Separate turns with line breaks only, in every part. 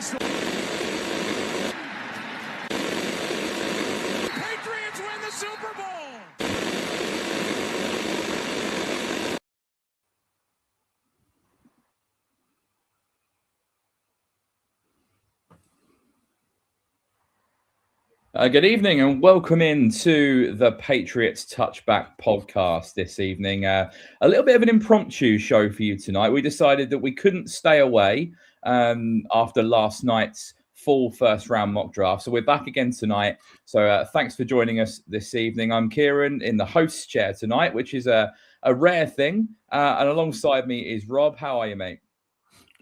Patriots win the Super Bowl.
Good evening and welcome into the Patriots Touchback podcast this evening. A little bit of an impromptu show for you tonight. We decided that we couldn't stay away after last night's full first round mock draft. So we're back again tonight. So thanks for joining us this evening. I'm Kieran in the host's chair tonight, which is a rare thing. And alongside me is Rob. How are you, mate?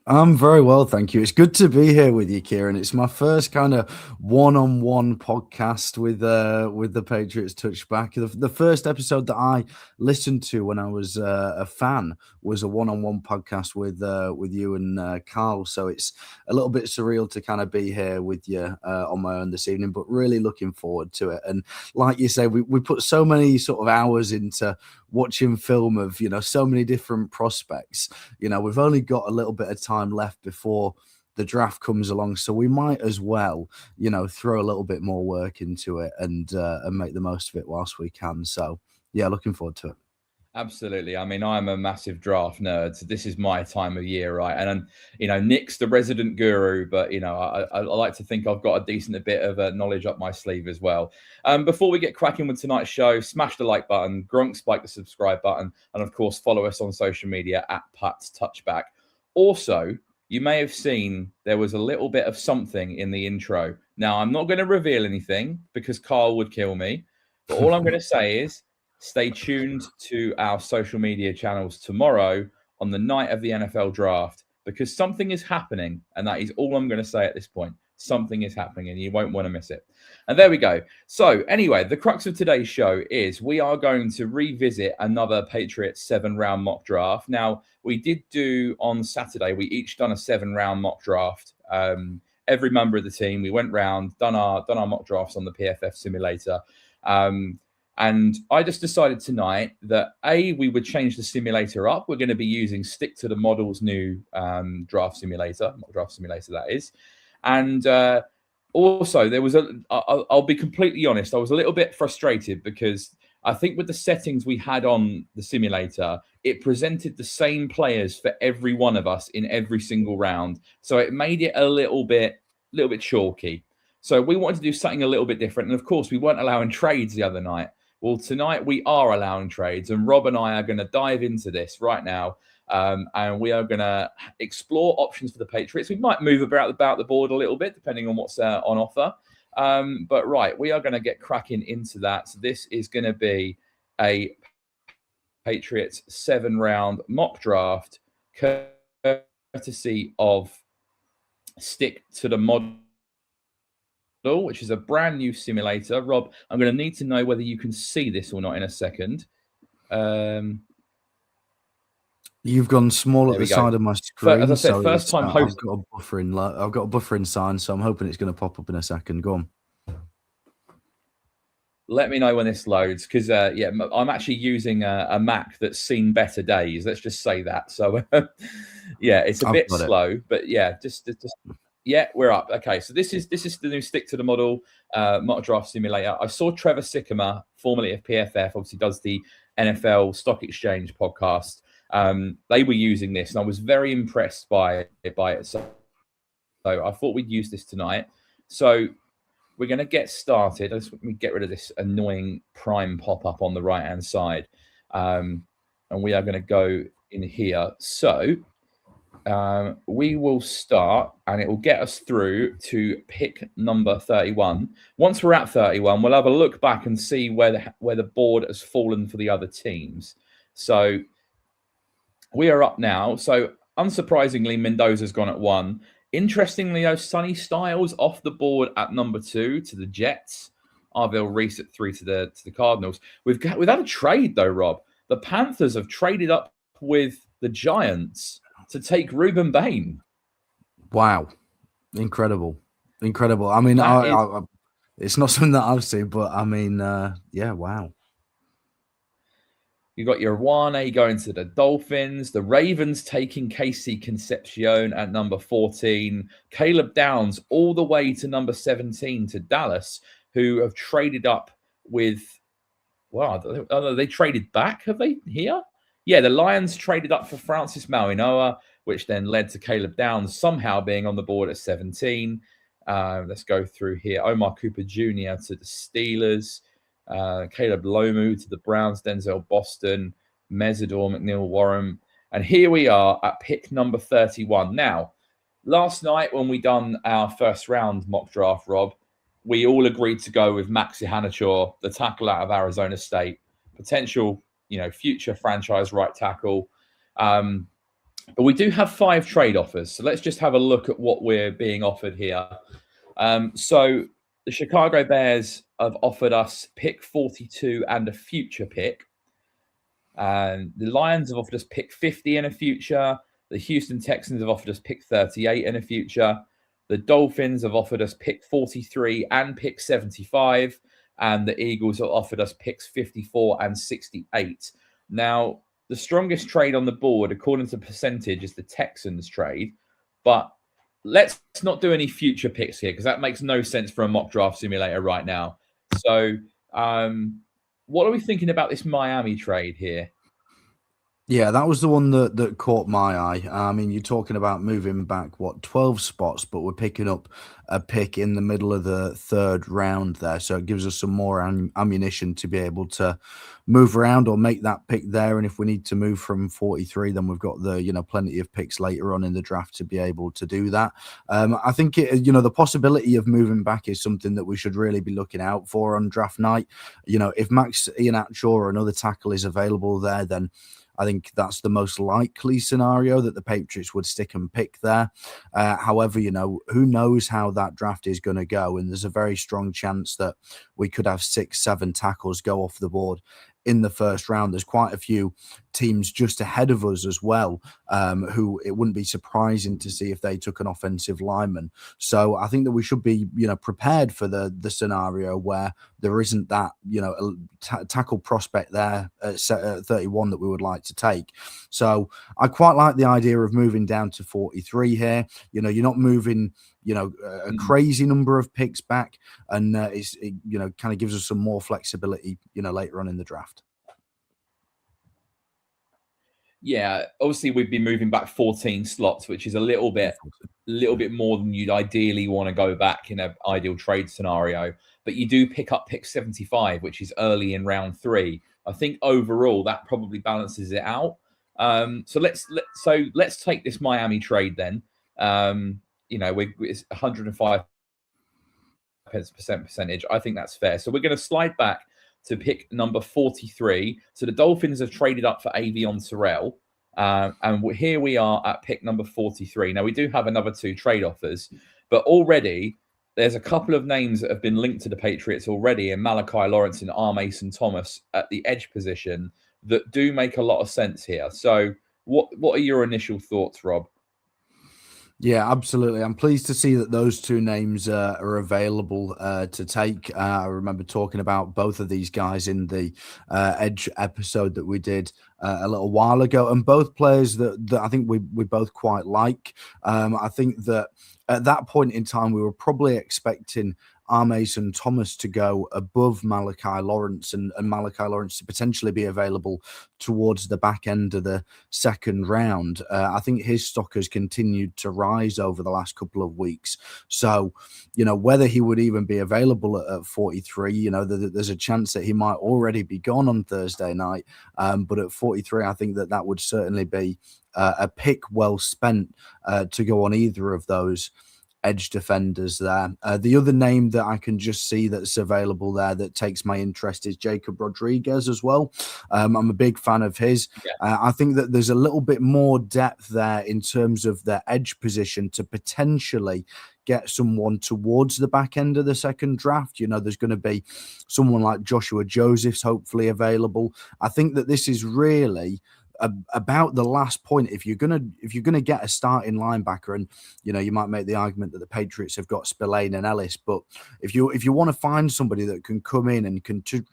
I'm very well, thank you. It's good to be here with you, Kieran. It's my first kind of one-on-one podcast with the Patriots Touchback. The first episode that I listened to when I was a fan was a one-on-one podcast with you and Carl. So it's a little bit surreal to kind of be here with you on my own this evening, but really looking forward to it. And like you say, we put so many sort of hours into watching film of, so many different prospects. We've only got a little bit of time left before the draft comes along, so we might as well, throw a little bit more work into it and make the most of it whilst we can. So yeah, looking forward to it.
Absolutely. I mean, I'm a massive draft nerd, so this is my time of year, right? And Nick's the resident guru, but I like to think I've got a decent bit of knowledge up my sleeve as well. Before we get cracking with tonight's show, smash the like button, Gronk spike the subscribe button, and of course follow us on social media at Pat's Touchback. Also, you may have seen there was a little bit of something in the intro. Now, I'm not going to reveal anything because Carl would kill me, but all I'm going to say is stay tuned to our social media channels tomorrow on the night of the NFL draft because something is happening, and that is all I'm going to say at this point. Something is happening, and you won't want to miss it. And there we go. So anyway, the crux of today's show is we are going to revisit another Patriots 7-round mock draft. Now, we did do on Saturday, we each done a 7-round mock draft. Every member of the team, we went round, done our mock drafts on the PFF simulator. And I just decided tonight that we would change the simulator up. We're going to be using Stick to the Model's new mock draft simulator, that is. And also, there was I'll be completely honest, I was a little bit frustrated because I think with the settings we had on the simulator, it presented the same players for every one of us in every single round. So it made it a little bit chalky. So we wanted to do something a little bit different. And of course, we weren't allowing trades the other night. Well, tonight we are allowing trades, and Rob and I are going to dive into this right now, and we are going to explore options for the Patriots. We might move about the board a little bit, depending on what's on offer. But right, we are going to get cracking into that. So this is going to be a Patriots 7-round mock draft, courtesy of Stick to the Model, which is a brand new simulator. Rob, I'm going to need to know whether you can see this or not in a second.
You've gone small at the side of my screen.
As I said, first time host.
I've got a buffering sign, so I'm hoping it's going to pop up in a second. Go on.
Let me know when this loads, because I'm actually using a Mac that's seen better days. Let's just say that. So it's a bit slow, but just. Yeah, we're up. Okay, so this is the new Stick to the Model mock draft simulator. I saw Trevor Sycamore, formerly of PFF, obviously does the NFL Stock Exchange podcast. They were using this, and I was very impressed by it. So I thought we'd use this tonight. So we're going to get started. Let me get rid of this annoying Prime pop-up on the right-hand side. And we are going to go in here. So we will start, and it will get us through to pick number 31. Once we're at 31, we'll have a look back and see where the board has fallen for the other teams. So we are up now. So unsurprisingly, Mendoza's gone at 1. Interestingly, though, Sonny Styles off the board at number 2 to the Jets. Arvell Reese at 3 to the Cardinals. We've had a trade though, Rob. The Panthers have traded up with the Giants to take Ruben Bain.
Wow. Incredible. I mean, it's not something that I've seen, but I mean, wow.
You've got your Ioane going to the Dolphins. The Ravens taking Casey Concepcion at number 14. Caleb Downs all the way to number 17 to Dallas, who have traded up with, well, they traded back, have they, here? Yeah, the Lions traded up for Francis Mauigoa, which then led to Caleb Downs somehow being on the board at 17. Let's go through here. Omar Cooper Jr. to the Steelers. Caleb Lomu to the Browns, Denzel Boston, Mesidor, McNeil Warren. And here we are at pick number 31. Now, last night when we done our first round mock draft, Rob, we all agreed to go with Maxi Hanachaw, the tackle out of Arizona State, potential, future franchise right tackle. But we do have 5 trade offers. So let's just have a look at what we're being offered here. So the Chicago Bears have offered us pick 42 and a future pick. And the Lions have offered us pick 50 and a future. The Houston Texans have offered us pick 38 and a future. The Dolphins have offered us pick 43 and pick 75. And the Eagles have offered us picks 54 and 68. Now, the strongest trade on the board, according to percentage, is the Texans trade. But let's not do any future picks here because that makes no sense for a mock draft simulator right now. So what are we thinking about this Miami trade here?
Yeah, that was the one that caught my eye. I mean, you're talking about moving back, 12 spots, but we're picking up a pick in the middle of the 3rd round there. So it gives us some more ammunition to be able to move around or make that pick there. And if we need to move from 43, then we've got the, plenty of picks later on in the draft to be able to do that. I think, the possibility of moving back is something that we should really be looking out for on draft night. If Max Hanachaw or another tackle is available there, then I think that's the most likely scenario that the Patriots would stick and pick there. However, who knows how that draft is going to go. And there's a very strong chance that we could have 6-7 tackles go off the board in the first round. There's quite a few teams just ahead of us as well, who it wouldn't be surprising to see if they took an offensive lineman. So I think that we should be, prepared for the scenario where there isn't that, tackle prospect there at 31 that we would like to take. So I quite like the idea of moving down to 43 here. You're not moving, a crazy number of picks back, and it kind of gives us some more flexibility, later on in the draft.
Yeah, obviously we'd be moving back 14 slots, which is a little bit more than you'd ideally want to go back in an ideal trade scenario. But you do pick up pick 75, which is early in round 3. I think overall that probably balances it out. So let's take this Miami trade then. It's 105% percentage. I think that's fair. So we're going to slide back to pick number 43. So the Dolphins have traded up for Avion Terrell. And here we are at pick number 43. Now, we do have another 2 trade offers, but already there's a couple of names that have been linked to the Patriots already in Malachi Lawrence and R. Mason Thomas at the edge position that do make a lot of sense here. So what are your initial thoughts, Rob?
Yeah, absolutely. I'm pleased to see that those 2 names are available to take. I remember talking about both of these guys in the Edge episode that we did a little while ago, and both players that I think we both quite like. I think that at that point in time, we were probably expecting R. Mason Thomas to go above Malachi Lawrence and Malachi Lawrence to potentially be available towards the back end of the 2nd round. I think his stock has continued to rise over the last couple of weeks. So, whether he would even be available at 43, there's a chance that he might already be gone on Thursday night. But at 43, I think that would certainly be a pick well spent to go on either of those edge defenders there. The other name that I can just see that's available there that takes my interest is Jacob Rodriguez as well. I'm a big fan of his. Yeah. I think that there's a little bit more depth there in terms of the edge position to potentially get someone towards the back end of the 2nd draft. There's going to be someone like Joshua Josephs hopefully available. I think that this is really about the last point. If you're gonna get a starting linebacker, and you might make the argument that the Patriots have got Spillane and Ellis, but if you want to find somebody that can come in and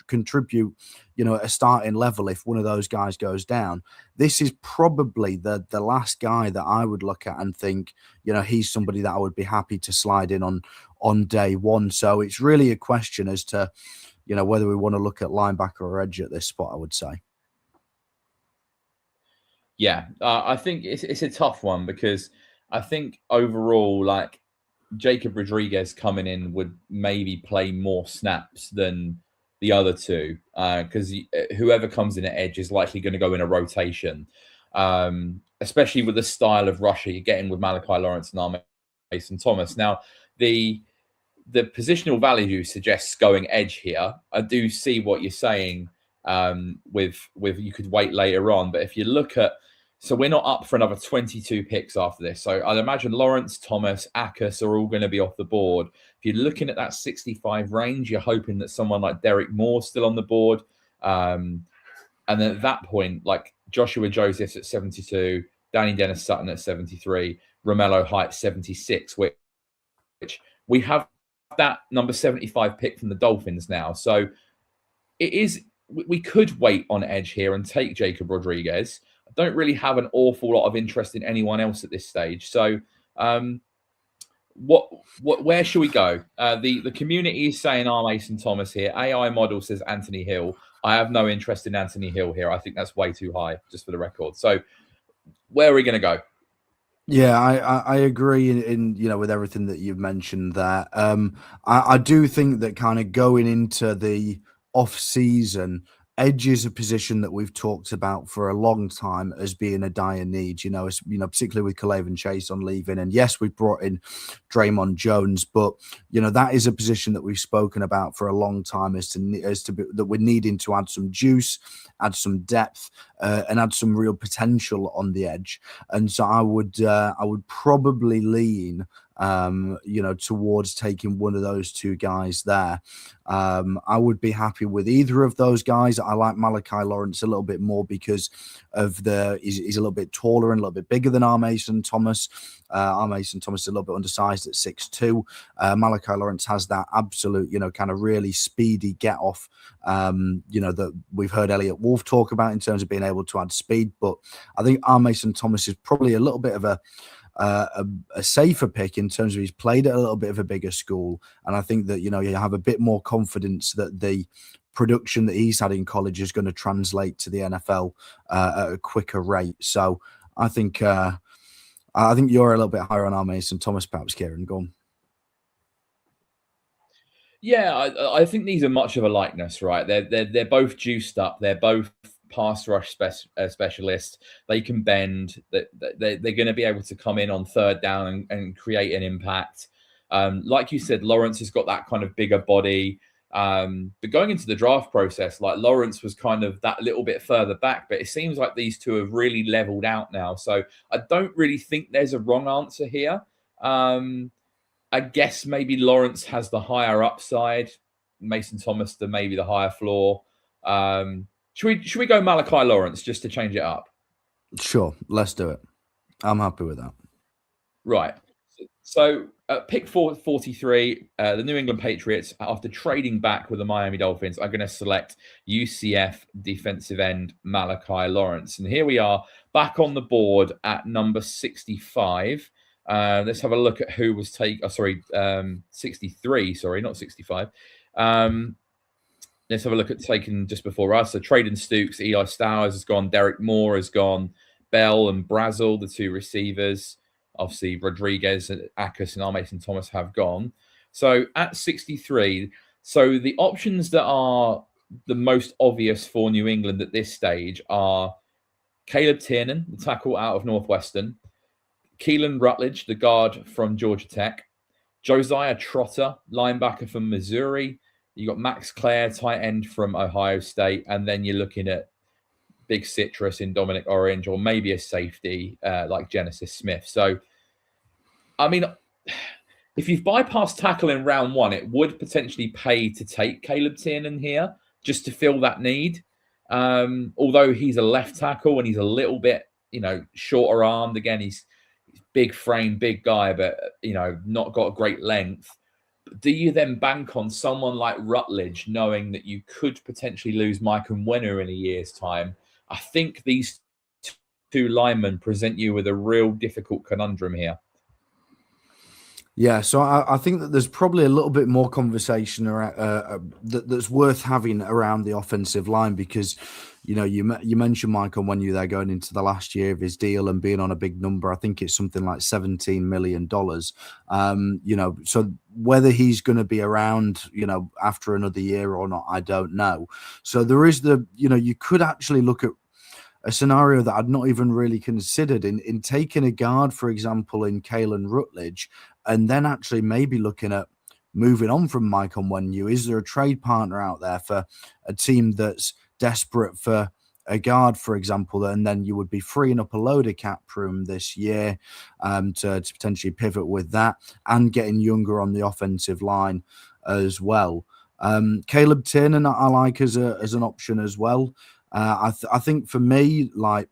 contribute, at a starting level, if one of those guys goes down, this is probably the last guy that I would look at and think, he's somebody that I would be happy to slide in on day one. So it's really a question as to, whether we want to look at linebacker or edge at this spot, I would say.
Yeah, I think it's a tough one, because I think overall, like, Jacob Rodriguez coming in would maybe play more snaps than the other two, because whoever comes in at edge is likely going to go in a rotation, especially with the style of rusher you're getting with Malachi Lawrence and Mason Thomas. Now, the positional value suggests going edge here. I do see what you're saying, with you could wait later on, but if you look at, so we're not up for another 22 picks after this. So I'd imagine Lawrence, Thomas, Akers are all going to be off the board. If you're looking at that 65 range, you're hoping that someone like Derek Moore's still on the board. And then at that point, like Joshua Joseph's at 72, Danny Dennis Sutton at 73, Romello Heights 76, which we have that number 75 pick from the Dolphins now. So we could wait on edge here and take Jacob Rodriguez. I don't really have an awful lot of interest in anyone else at this stage. So where should we go? The community is saying Mason Thomas here. AI model says Anthony Hill. I have no interest in Anthony Hill here. I think that's way too high, just for the record. So where are we going to go?
Yeah, I agree in with everything that you've mentioned there. I do think that kind of going into the off season, edge is a position that we've talked about for a long time as being a dire need, particularly with Kalavan Chase on leaving. And yes, we've brought in Draymond Jones, but that is a position that we've spoken about for a long time that we're needing to add some juice, add some depth, and add some real potential on the edge. And so I would probably lean towards taking one of those two guys there. I would be happy with either of those guys. I like Malachi Lawrence a little bit more because of he's a little bit taller and a little bit bigger than Mason Thomas. Mason Thomas is a little bit undersized at 6'2". Malachi Lawrence has that absolute, kind of really speedy get off, that we've heard Elliot Wolf talk about in terms of being able to add speed. But I think Mason Thomas is probably a little bit of a safer pick in terms of he's played at a little bit of a bigger school. And I think that, you have a bit more confidence that the production that he's had in college is going to translate to the NFL at a quicker rate. So I think you're a little bit higher on Mason Thomas, perhaps, Kieran. Go on.
Yeah, I think these are much of a likeness, right? They're both juiced up. They're both pass rush specialists. They can bend. They're going to be able to come in on third down and create an impact. Like you said, Lawrence has got that kind of bigger body. But going into the draft process, like, Lawrence was kind of that little bit further back, but it seems like these two have really leveled out now. So I don't really think there's a wrong answer here. I guess maybe Lawrence has the higher upside, Mason Thomas maybe the higher floor. Should we go Malachi Lawrence just to change it up?
Sure, let's do it. I'm happy with that.
Right. So pick 43, the New England Patriots, after trading back with the Miami Dolphins, are going to select UCF defensive end Malachi Lawrence. And here we are back on the board at number 65. Let's have a look at who was 63, sorry, not 65. Let's have a look at taken just before us. So Traden Stukes, Eli Stowers has gone, Derek Moore has gone, Bell and Brazel, the two receivers. Obviously, Rodriguez, Akers, and Mason Thomas have gone. So at 63, so the options that are the most obvious for New England at this stage are Caleb Tiernan, the tackle out of Northwestern, Keelan Rutledge, the guard from Georgia Tech, Josiah Trotter, linebacker from Missouri. You got Max Clare, tight end from Ohio State, and then you're looking at big citrus in Dominic Orange, or maybe a safety like Genesis Smith. So, I mean, if you've bypassed tackle in round one, it would potentially pay to take Caleb Tiernan here just to fill that need. Although he's a left tackle and he's a little bit, shorter armed. Again, he's big frame, big guy, but not got a great length. Do you then bank on someone like Rutledge, knowing that you could potentially lose Mike Onwenu in a year's time? I think these two linemen present you with a real difficult conundrum here.
Yeah, so I think that there's probably a little bit more conversation that's worth having around the offensive line, because you mentioned Michael Onwenu there going into the last year of his deal and being on a big number. I think it's something like $17 million. So whether he's going to be around, after another year or not, I don't know. So there is you could actually look at a scenario that I'd not even really considered in taking a guard, for example, in Kalen Rutledge, and then actually maybe looking at moving on from Mike Onwenu. Is there a trade partner out there for a team that's desperate for a guard, for example, and then you would be freeing up a load of cap room this year to potentially pivot with that and getting younger on the offensive line as well. Caleb Tiernan I like as an option as well. I think for me, like,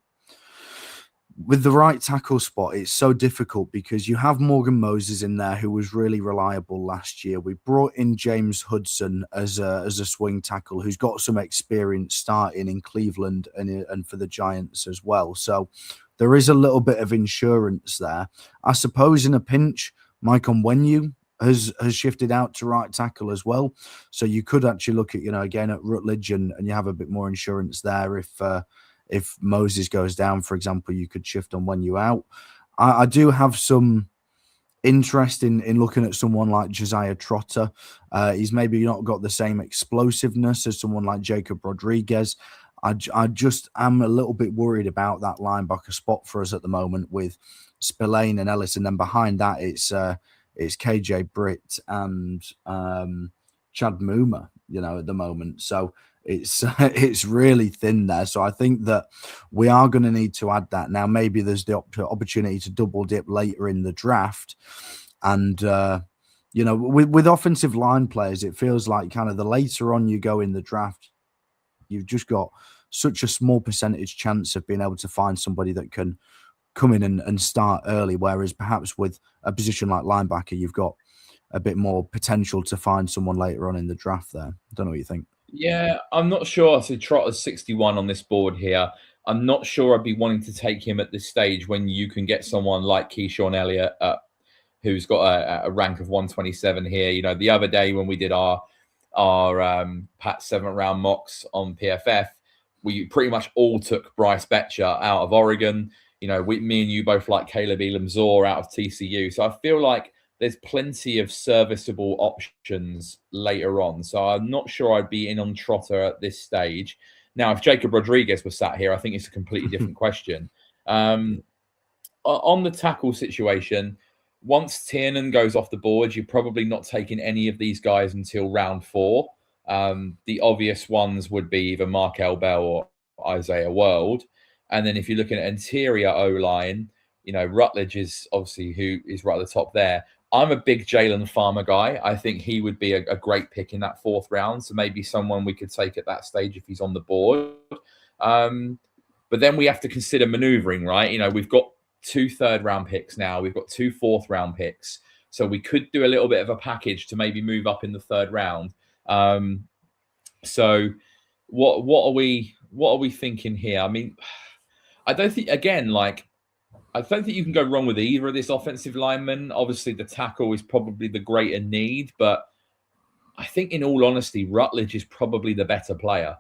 with the right tackle spot, it's so difficult because you have Morgan Moses in there, who was really reliable last year. We brought in James Hudson as a swing tackle, who's got some experience starting in Cleveland and for the Giants as well. So there is a little bit of insurance there. I suppose in a pinch, Mike Onwenu has shifted out to right tackle as well. So you could actually look at, again at Rutledge and you have a bit more insurance there. If Moses goes down, for example, you could shift Onwenu out. I do have some interest in looking at someone like Josiah Trotter. He's maybe not got the same explosiveness as someone like Jacob Rodriguez. I just am a little bit worried about that linebacker spot for us at the moment with Spillane and Ellis. And then behind that, it's KJ Britt and Chad Muma, at the moment. So it's really thin there. So I think that we are going to need to add that. Now, maybe there's the opportunity to double dip later in the draft. And, with offensive line players, it feels like kind of the later on you go in the draft, you've just got such a small percentage chance of being able to find somebody that can come in and start early. Whereas perhaps with a position like linebacker, you've got a bit more potential to find someone later on in the draft there. I don't know what you think.
Yeah, I'm not sure. So Trotter's 61 on this board here. I'm not sure I'd be wanting to take him at this stage when you can get someone like Keyshawn Elliott, who's got a rank of 127 here. The other day when we did our Pat 7th round mocks on PFF, we pretty much all took Bryce Betcher out of Oregon. Me and you both like Caleb Elam-Zor out of TCU. So I feel like there's plenty of serviceable options later on. So I'm not sure I'd be in on Trotter at this stage. Now, if Jacob Rodriguez was sat here, I think it's a completely different question. On the tackle situation, once Tiernan goes off the board, you're probably not taking any of these guys until round 4. The obvious ones would be either Markel Bell or Isaiah World. And then if you're looking at interior O-line, Rutledge is obviously who is right at the top there. I'm a big Jalen Farmer guy. I think he would be a great pick in that 4th round. So maybe someone we could take at that stage if he's on the board. But then we have to consider maneuvering, right? We've got 2 3rd round picks now. We've got 2 4th round picks. So we could do a little bit of a package to maybe move up in the 3rd round. So what are we thinking here? I mean, I don't think, again, I don't think you can go wrong with either of this offensive lineman. Obviously, the tackle is probably the greater need, but I think, in all honesty, Rutledge is probably the better player.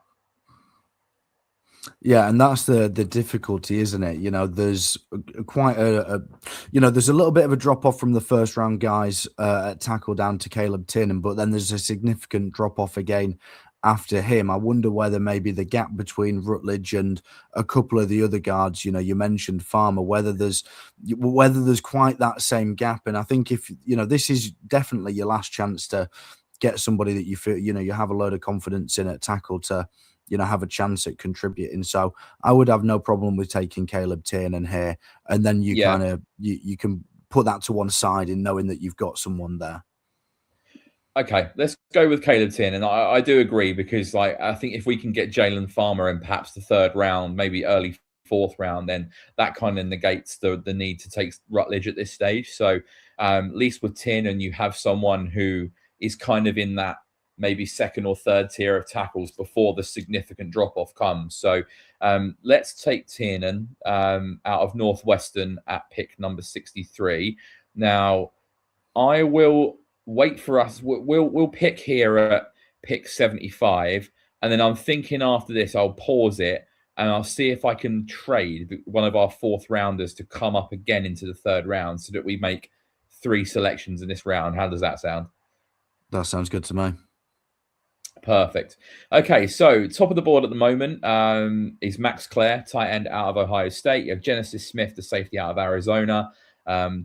Yeah, and that's the difficulty, isn't it? There's quite there's a little bit of a drop off from the 1st round guys at tackle down to Caleb Tiernan, but then there's a significant drop off again after him. I wonder whether maybe the gap between Rutledge and a couple of the other guards, you mentioned Farmer, whether there's quite that same gap. And I think if this is definitely your last chance to get somebody that you feel you have a load of confidence in at tackle to have a chance at contributing. So I would have no problem with taking Caleb Tiernan here, and then you kind of you can put that to one side in knowing that you've got someone there.
Okay, let's go with Caleb Tin, and I do agree because like I think if we can get Jalen Farmer in perhaps the third round, maybe early fourth round, then that kind of negates the need to take Rutledge at this stage. So at least with Tin, and you have someone who is kind of in that maybe second or third tier of tackles before the significant drop off comes. So let's take Tiernan out of Northwestern at pick number 63. Now I will wait for us. We'll pick here at pick 75, and then I'm thinking after this I'll pause it and I'll see if I can trade one of our fourth rounders to come up again into the third round so that we make 3 selections in this round. How does that sound?
That sounds good to me.
Perfect. Okay, so top of the board at the moment is Max Clare, tight end out of Ohio State. You have Genesis Smith, the safety out of Arizona.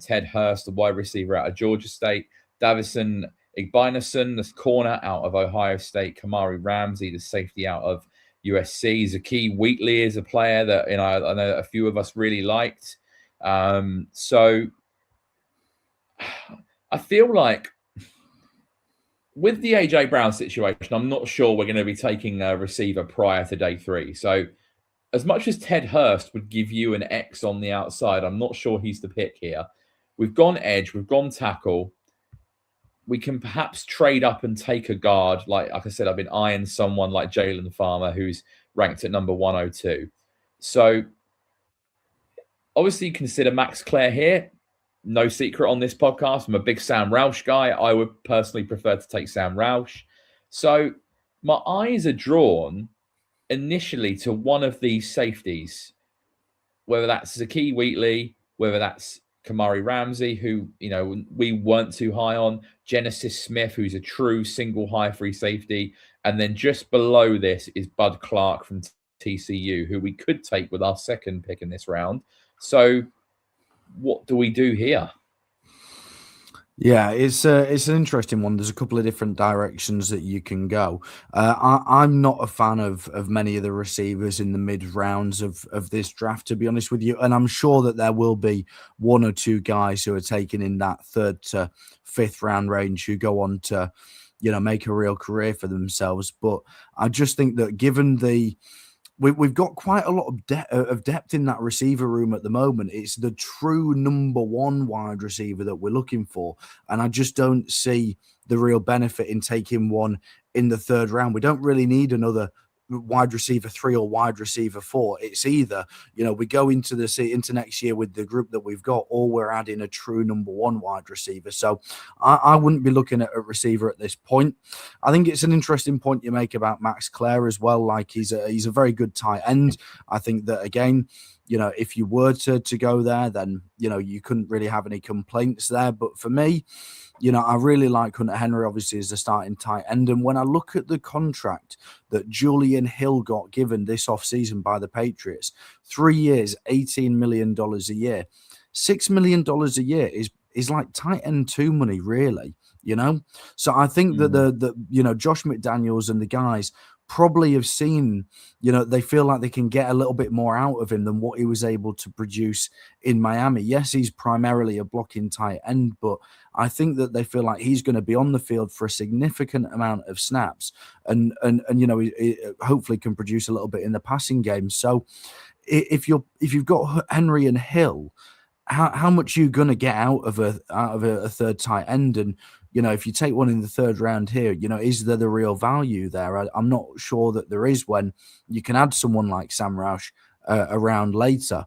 Ted Hurst, the wide receiver out of Georgia State. Davison Igbinason, the corner out of Ohio State. Kamari Ramsey, the safety out of USC. Zakee Wheatley is a player that I know a few of us really liked. So I feel like with the AJ Brown situation, I'm not sure we're going to be taking a receiver prior to day 3. So as much as Ted Hurst would give you an X on the outside, I'm not sure he's the pick here. We've gone edge, we've gone tackle. We can perhaps trade up and take a guard. Like I said, I've been eyeing someone like Jalen Farmer, who's ranked at number 102. So obviously consider Max Clare here. No secret on this podcast, I'm a big Sam Roush guy. I would personally prefer to take Sam Roush. So my eyes are drawn initially to one of these safeties, whether that's Zakee Wheatley, whether that's Kamari Ramsey, who we weren't too high on, Genesis Smith, who's a true single high free safety, and then just below this is Bud Clark from TCU, who we could take with our second pick in this round. So what do we do here?
Yeah, it's an interesting one. There's a couple of different directions that you can go. I'm not a fan of many of the receivers in the mid rounds of this draft, to be honest with you. And I'm sure that there will be 1 or 2 guys who are taken in that 3rd to 5th round range who go on to, make a real career for themselves. But I just think that given we've got quite a lot of depth in that receiver room at the moment. It's the true number 1 wide receiver that we're looking for. And I just don't see the real benefit in taking one in the 3rd round. We don't really need another wide receiver 3 or wide receiver 4. It's either, we go into next year with the group that we've got, or we're adding a true number 1 wide receiver. So I wouldn't be looking at a receiver at this point. I think it's an interesting point you make about Max Clare as well. Like he's a very good tight end. I think that again, if you were to go there, then you couldn't really have any complaints there. But for me, I really like Hunter Henry, obviously, as the starting tight end. And when I look at the contract that Julian Hill got given this offseason by the Patriots, 3 years, $18 million a year, $6 million a year is like tight end 2 money, really, So I think that the Josh McDaniels and the guys probably have seen, they feel like they can get a little bit more out of him than what he was able to produce in Miami. Yes, he's primarily a blocking tight end, but I think that they feel like he's going to be on the field for a significant amount of snaps and he hopefully can produce a little bit in the passing game. So if you've got Henry and Hill, how much are you going to get out of a third tight end? And if you take one in the 3rd round here, is there the real value there? I'm not sure that there is when you can add someone like Sam Roush around later.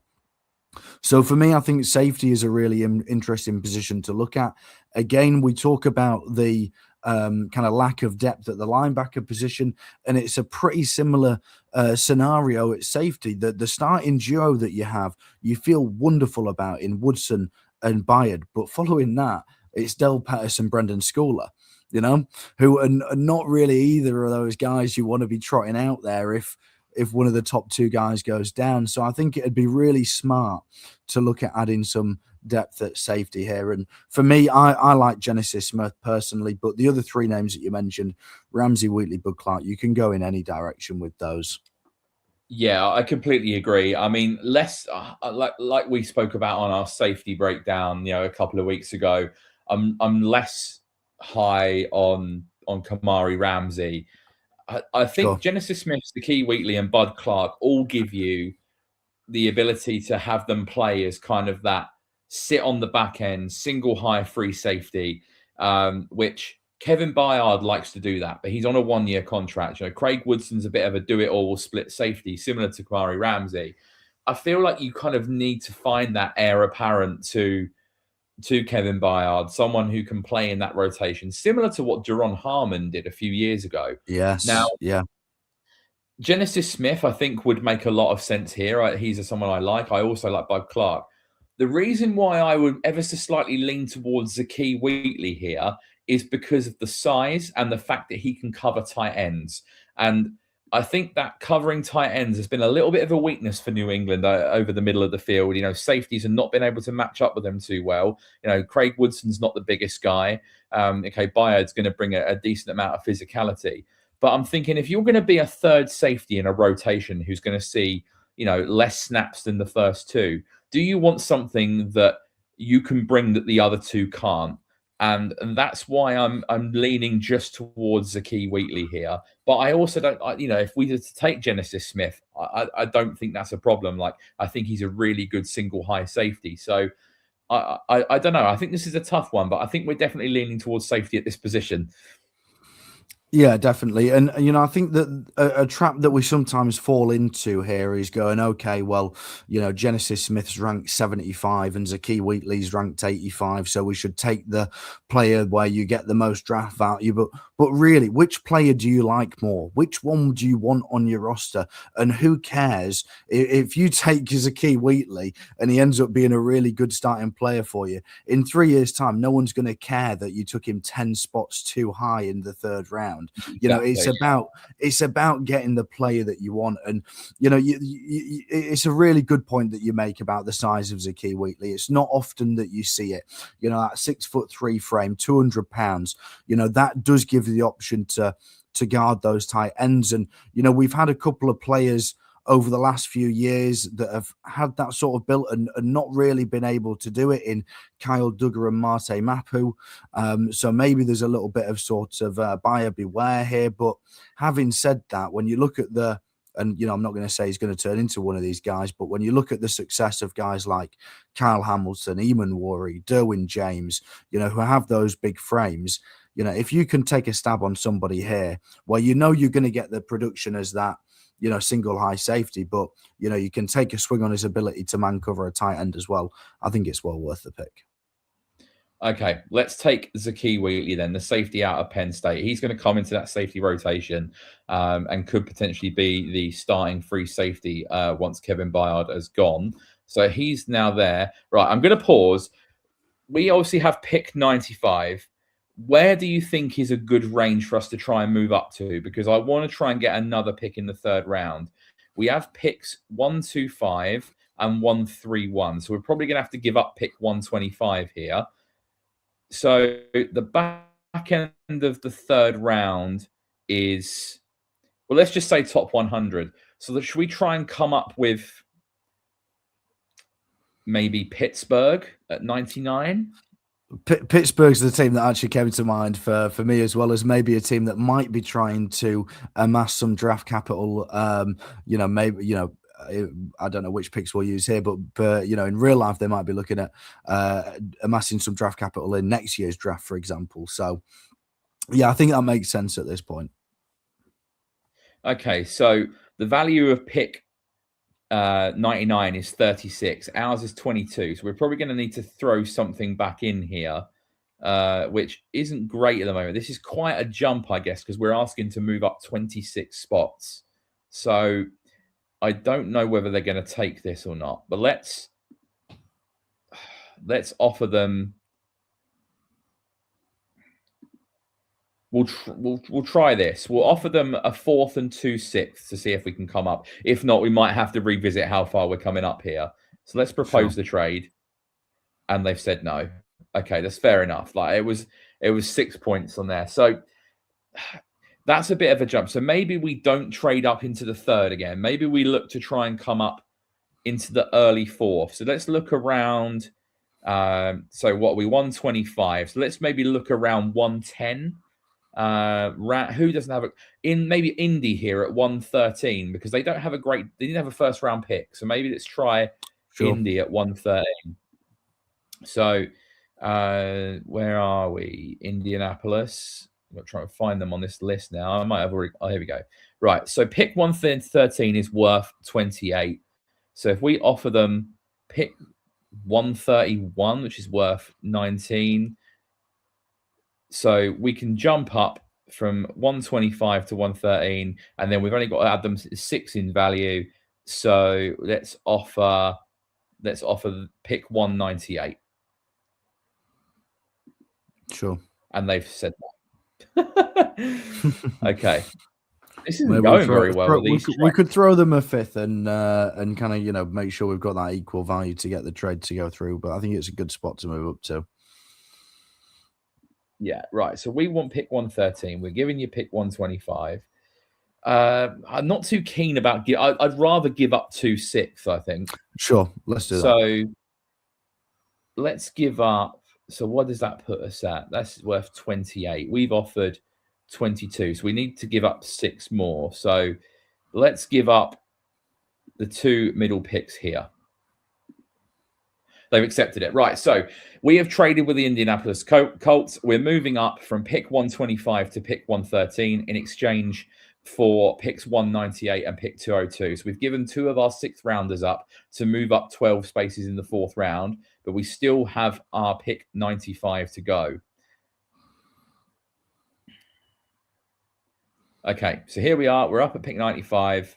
So for me, I think safety is a really interesting position to look at. Again, we talk about the kind of lack of depth at the linebacker position, and it's a pretty similar scenario at safety. The starting duo that you have, you feel wonderful about in Woodson and Bayard, but following that, it's Del Patterson, Brendan Schooler, who are not really either of those guys you want to be trotting out there if one of the top 2 guys goes down. So I think it'd be really smart to look at adding some depth at safety here. And for me, I like Genesis Smith personally, but the other 3 names that you mentioned, Ramsey, Wheatley, Bud Clark, you can go in any direction with those.
Yeah, I completely agree. I mean, less like we spoke about on our safety breakdown, a couple of weeks ago. I'm less high on Kamari Ramsey. I think
Sure.
Genesis Smith, Zakee Wheatley, and Bud Clark all give you the ability to have them play as kind of that sit on the back end, single high free safety, which Kevin Byard likes to do that, but he's on a 1-year contract. You know, Craig Woodson's a bit of a do-it-all split safety, similar to Kamari Ramsey. I feel like you kind of need to find that heir apparent to Kevin Byard, someone who can play in that rotation, similar to what Deron Harmon did a few years ago.
Yes.
Now,
yeah.
Genesis Smith, I think, would make a lot of sense here. He's someone I like. I also like Bud Clark. The reason why I would ever so slightly lean towards Zakee Wheatley here is because of the size and the fact that he can cover tight ends. And I think that covering tight ends has been a little bit of a weakness for New England over the middle of the field. You know, safeties have not been able to match up with them too well. You know, Craig Woodson's not the biggest guy. Okay, Byard's going to bring a decent amount of physicality. But I'm thinking if you're going to be a third safety in a rotation who's going to see, you know, less snaps than the first two, do you want something that you can bring that the other two can't? And that's why I'm leaning just towards Zakee Wheatley here. But I also don't, you know, if we were to take Genesis Smith, I don't think that's a problem. Like, I think he's a really good single high safety. So I don't know. I think this is a tough one, but I think we're definitely leaning towards safety at this position.
Yeah, definitely. And, you know, I think that a trap that we sometimes fall into here is going, okay, well, you know, Genesis Smith's ranked 75 and Zakee Wheatley's ranked 85. So we should take the player where you get the most draft value. But really, which player do you like more? Which one do you want on your roster? And who cares if you take Zakee Wheatley and he ends up being a really good starting player for you? In 3 years' time, no one's going to care that you took him 10 spots too high in the third round. You know, it's about getting the player that you want. And, you know, it's a really good point that you make about the size of Zakee Wheatley. It's not often that you see it. You know, that 6'3" frame, 200 pounds, you know, that does give you the option to guard those tight ends. And, you know, we've had a couple of players over the last few years that have had that sort of built and not really been able to do it in Kyle Duggar and Marte Mapu. So maybe there's a little bit of sort of buyer beware here. But having said that, when you look at and, you know, I'm not going to say he's going to turn into one of these guys, but when you look at the success of guys like Kyle Hamilton, Eamon Worry, Derwin James, you know, who have those big frames, you know, if you can take a stab on somebody here where you know you're going to get the production as that, you know, single high safety, but, you know, you can take a swing on his ability to man cover a tight end as well, I think it's well worth the pick.
Okay, let's take Zakee Wheatley then, the safety out of Penn State. He's going to come into that safety rotation and could potentially be the starting free safety once Kevin Byard has gone. So he's now there. Right, I'm going to pause. We obviously have pick 95. Where do you think is a good range for us to try and move up to? Because I want to try and get another pick in the third round. We have picks 125 and 131. So we're probably going to have to give up pick 125 here. So the back end of the third round is, well, let's just say top 100. So should we try and come up with maybe Pittsburgh at 99?
Pittsburgh's the team that actually came to mind for me, as well as maybe a team that might be trying to amass some draft capital. You know, maybe, you know, I don't know which picks we'll use here, but you know, in real life, they might be looking at amassing some draft capital in next year's draft, for example. So, yeah, I think that makes sense at this point.
Okay, so the value of pick 99 is 36. Ours is 22. So we're probably going to need to throw something back in here, which isn't great at the moment. This is quite a jump, I guess, because we're asking to move up 26 spots. So I don't know whether they're going to take this or not, but let's offer them. We'll try this. We'll offer them a 4th and 2 6 to see if we can come up. If not, we might have to revisit how far we're coming up here. So let's propose the trade, and they've said no. Okay, that's fair enough. Like it was 6 points on there. So that's a bit of a jump. So maybe we don't trade up into the third again. Maybe we look to try and come up into the early 4th. So let's look around So what are we, 125? So let's maybe look around 110. Who doesn't have maybe Indy here at 113, because they don't have they didn't have a first round pick. So maybe let's try Indy at 113. So where are we? Indianapolis. I'm trying to find them on this list now. I might have already. Oh, here we go. Right. So pick 113 is worth 28. So if we offer them pick 131, which is worth 19, so we can jump up from 125 to 113, and then we've only got to add them 6 in value. So let's offer pick 198.
Sure.
And they've said that. Okay. This isn't
Maybe
going very well.
We could throw them a 5th and kind of, make sure we've got that equal value to get the trade to go through. But I think it's a good spot to move up to.
Yeah, right. So we want pick 113. We're giving you pick 125. I'm not too keen about I'd rather give up 2/6, I think.
Sure, let's do that.
So let's give up. So what does that put us at? That's worth 28. We've offered 22. So we need to give up 6 more. So let's give up the 2 middle picks here. They've accepted it. Right. So we have traded with the Indianapolis Colts. We're moving up from pick 125 to pick 113 in exchange for picks 198 and pick 202. So we've given 2 of our 6th rounders up to move up 12 spaces in the 4th round, but we still have our pick 95 to go. Okay, so here we are. We're up at pick 95.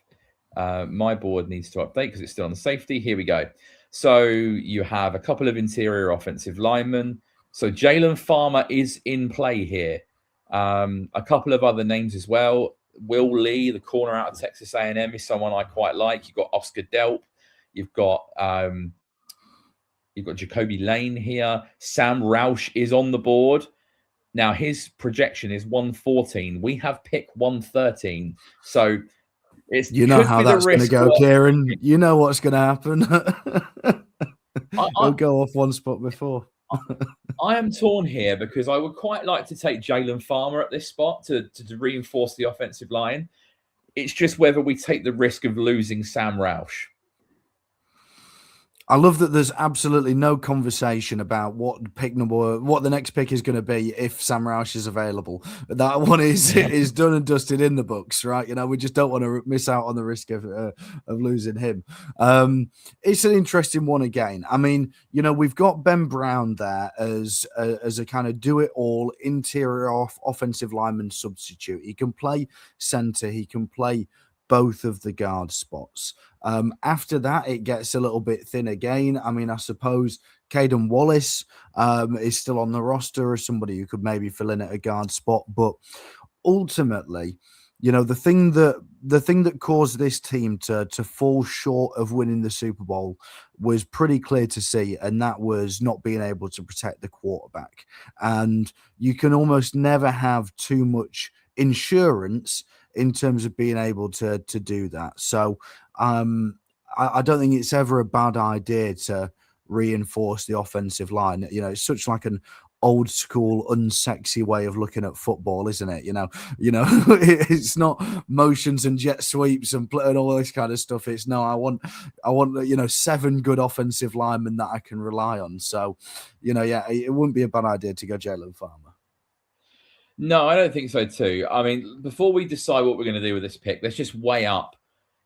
My board needs to update because it's still on the safety. Here we go. So you have a couple of interior offensive linemen. So Jalen Farmer is in play here. A couple of other names as well. Will Lee, the corner out of Texas A&M, is someone I quite like. You've got Oscar Delp. You've got Jacoby Lane here. Sam Roush is on the board. Now, his projection is 114. We have pick 113. So it's
how that's going to go, Kieran. You know what's going to happen. He'll go off one spot before.
I am torn here because I would quite like to take Jalen Farmer at this spot to reinforce the offensive line. It's just whether we take the risk of losing Sam Roush.
I love that there's absolutely no conversation about what the next pick is going to be if Sam Roush is available. That one is done and dusted in the books, right? We just don't want to miss out on the risk of losing him. It's an interesting one again. I mean, we've got Ben Brown there as a kind of do-it-all interior offensive lineman substitute. He can play center. He can play both of the guard spots. After that, it gets a little bit thin again. I mean, I suppose Caden Wallace is still on the roster as somebody who could maybe fill in at a guard spot. But ultimately, the thing that caused this team to fall short of winning the Super Bowl was pretty clear to see, and that was not being able to protect the quarterback. And you can almost never have too much insurance in terms of being able to do that. So I don't think it's ever a bad idea to reinforce the offensive line. It's such like an old school, unsexy way of looking at football, isn't it? It's not motions and jet sweeps and all this kind of stuff. It's no, I want 7 good offensive linemen that I can rely on. So, it wouldn't be a bad idea to go Jalen Farmer.
No, I don't think so too. I mean, before we decide what we're going to do with this pick, let's just weigh up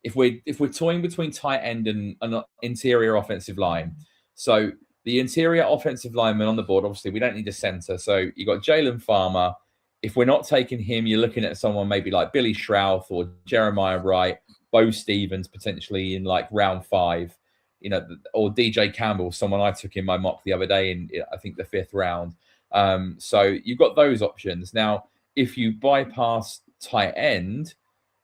if we're toying between tight end and an interior offensive line. So the interior offensive lineman on the board, obviously, we don't need a center. So you got Jalen Farmer. If we're not taking him, you're looking at someone maybe like Billy Schrauth or Jeremiah Wright, Bo Stevens potentially in like round 5, or DJ Campbell, someone I took in my mock the other day in I think the 5th round. So you've got those options. Now, if you bypass tight end,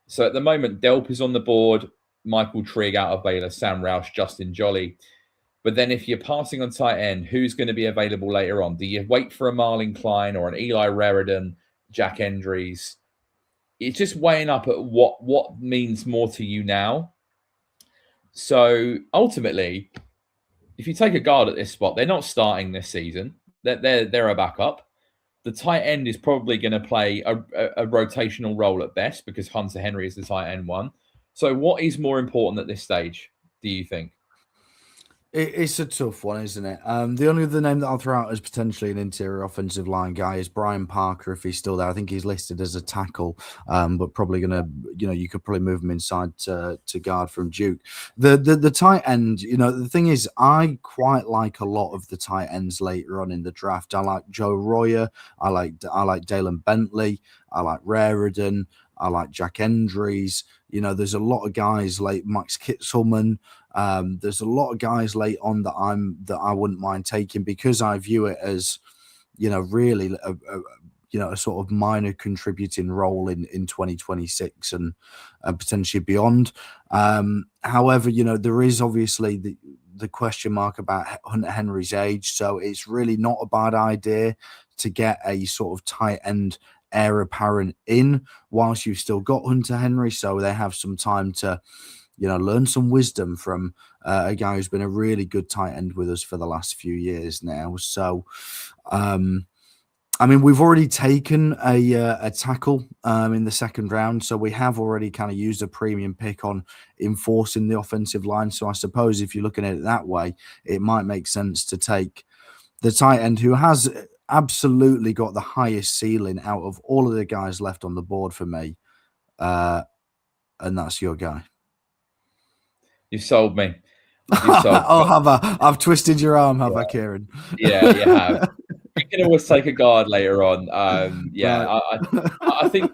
so at the moment, Delp is on the board, Michael Trigg out of Baylor, Sam Roush, Justin Jolly. But then if you're passing on tight end, who's going to be available later on? Do you wait for a Marlon Klein or an Eli Raridan, Jack Endries? It's just weighing up at what means more to you now. So ultimately, if you take a guard at this spot, they're not starting this season. They're a backup. The tight end is probably going to play a rotational role at best because Hunter Henry is the tight end one. So what is more important at this stage, do you think?
It's a tough one, isn't it? The only other name that I'll throw out as potentially an interior offensive line guy is Brian Parker, if he's still there. I think he's listed as a tackle, but probably going to, you could probably move him inside to guard from Duke. The tight end, the thing is, I quite like a lot of the tight ends later on in the draft. I like Joe Royer. I like Dalen Bentley. I like Raridan. I like Jack Endries. There's a lot of guys like Max Kitzelman. There's a lot of guys late on that I wouldn't mind taking because I view it as, really a sort of minor contributing role in 2026 and potentially beyond. However, there is obviously the question mark about Hunter Henry's age, so it's really not a bad idea to get a sort of tight end heir apparent in whilst you've still got Hunter Henry, so they have some time to learn some wisdom from a guy who's been a really good tight end with us for the last few years now. So we've already taken a tackle in the second round, so we have already kind of used a premium pick on enforcing the offensive line. So I suppose if you're looking at it that way, it might make sense to take the tight end who has absolutely got the highest ceiling out of all of the guys left on the board for me, and that's your guy.
You sold me.
Have I? I've twisted your arm, have I, Kieran?
Yeah, you have. You can always take a guard later on. Right. I think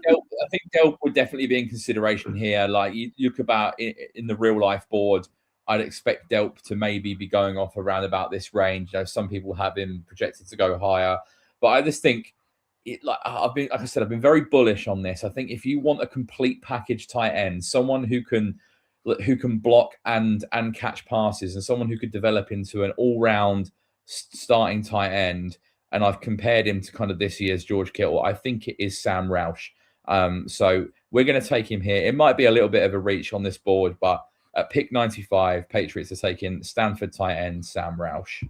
Delp would definitely be in consideration here. Like you look about in the real life board, I'd expect Delp to maybe be going off around about this range. Some people have him projected to go higher, but I just think I've been very bullish on this. I think if you want a complete package tight end, someone who can block and catch passes, and someone who could develop into an all-round starting tight end, and I've compared him to kind of this year's George Kittle, I think it is Sam Roush. So we're going to take him here. It might be a little bit of a reach on this board, but at pick 95, Patriots are taking Stanford tight end Sam Roush.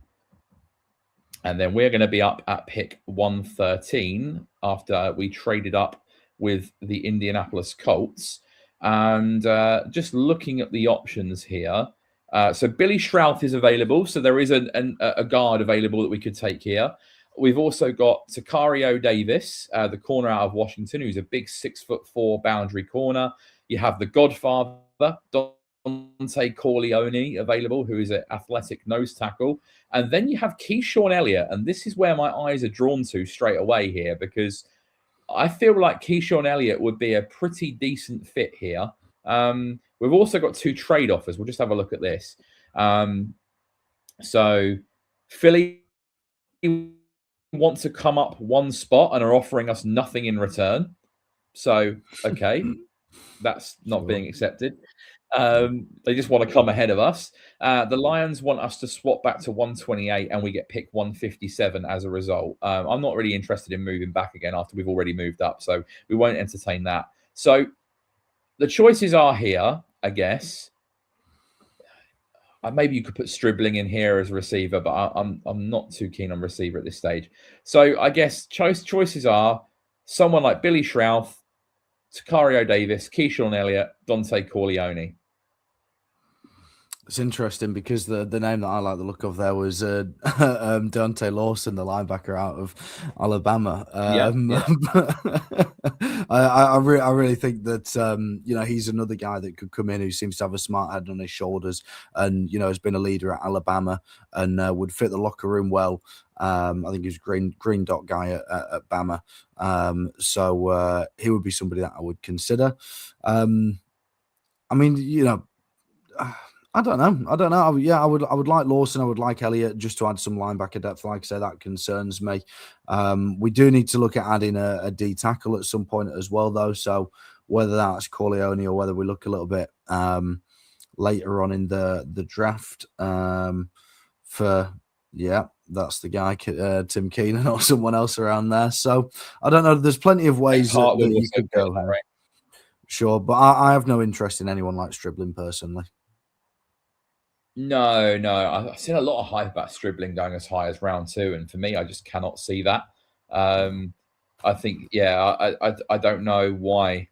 And then we're going to be up at pick 113 after we traded up with the Indianapolis Colts. And just looking at the options here. So Billy Schrauth is available. So there is a guard available that we could take here. We've also got Takario Davis, the corner out of Washington, who's a big 6'4" boundary corner. You have the Godfather, Dante Corleone, available, who is an athletic nose tackle. And then you have Keyshawn Elliott. And this is where my eyes are drawn to straight away here, because I feel like Keyshawn Elliott would be a pretty decent fit here. We've also got 2 trade offers. We'll just have a look at this. So Philly want to come up one spot and are offering us nothing in return. So, okay, that's not being accepted. They just want to come ahead of us. The Lions want us to swap back to 128 and we get pick 157 as a result. I'm not really interested in moving back again after we've already moved up, so we won't entertain that. So the choices are here, I guess. Maybe you could put Stribling in here as a receiver, but I'm not too keen on receiver at this stage. So I guess choices are someone like Billy Schrauth, Takario Davis, Keyshawn Elliott, Dante Corleone.
It's interesting because the name that I like the look of there was Deontay Lawson, the linebacker out of Alabama. I really think that he's another guy that could come in who seems to have a smart head on his shoulders, and has been a leader at Alabama and would fit the locker room well. I think he was green dot guy at Bama, so he would be somebody that I would consider. I don't know. I would like Lawson. I would like Elliott just to add some linebacker depth. Like I say, that concerns me. We do need to look at adding a D tackle at some point as well, though. So whether that's Corleone or whether we look a little bit later on in the draft that's the guy, Tim Keenan or someone else around there. So I don't know. There's plenty of ways that you could go there. Right? Sure, but I have no interest in anyone like Stribling personally.
No, I've seen a lot of hype about Stribling going as high as round 2, and for me, I just cannot see that. I think, I don't know why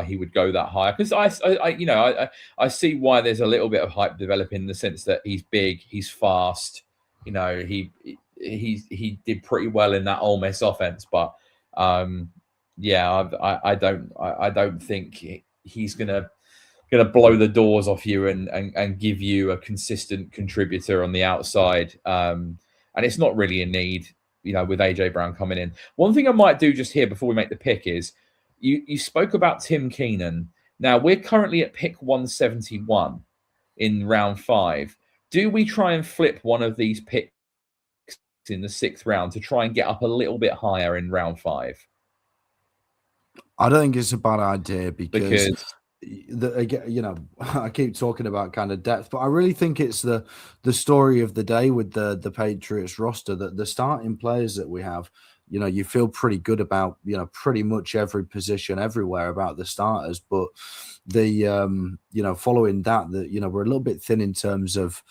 he would go that high, because I see why there's a little bit of hype developing in the sense that he's big, he's fast, he did pretty well in that Ole Miss offense, but I don't think he's gonna blow the doors off you and give you a consistent contributor on the outside. And it's not really a need, with AJ Brown coming in. One thing I might do just here before we make the pick is you spoke about Tim Keenan. Now we're currently at pick 171 in round 5. Do we try and flip one of these picks in the 6th round to try and get up a little bit higher in round 5?
I don't think it's a bad idea because I keep talking about kind of depth, but I really think it's the story of the day with the Patriots roster, that the starting players that we have, you feel pretty good about, pretty much every position everywhere about the starters, but following that, we're a little bit thin in terms of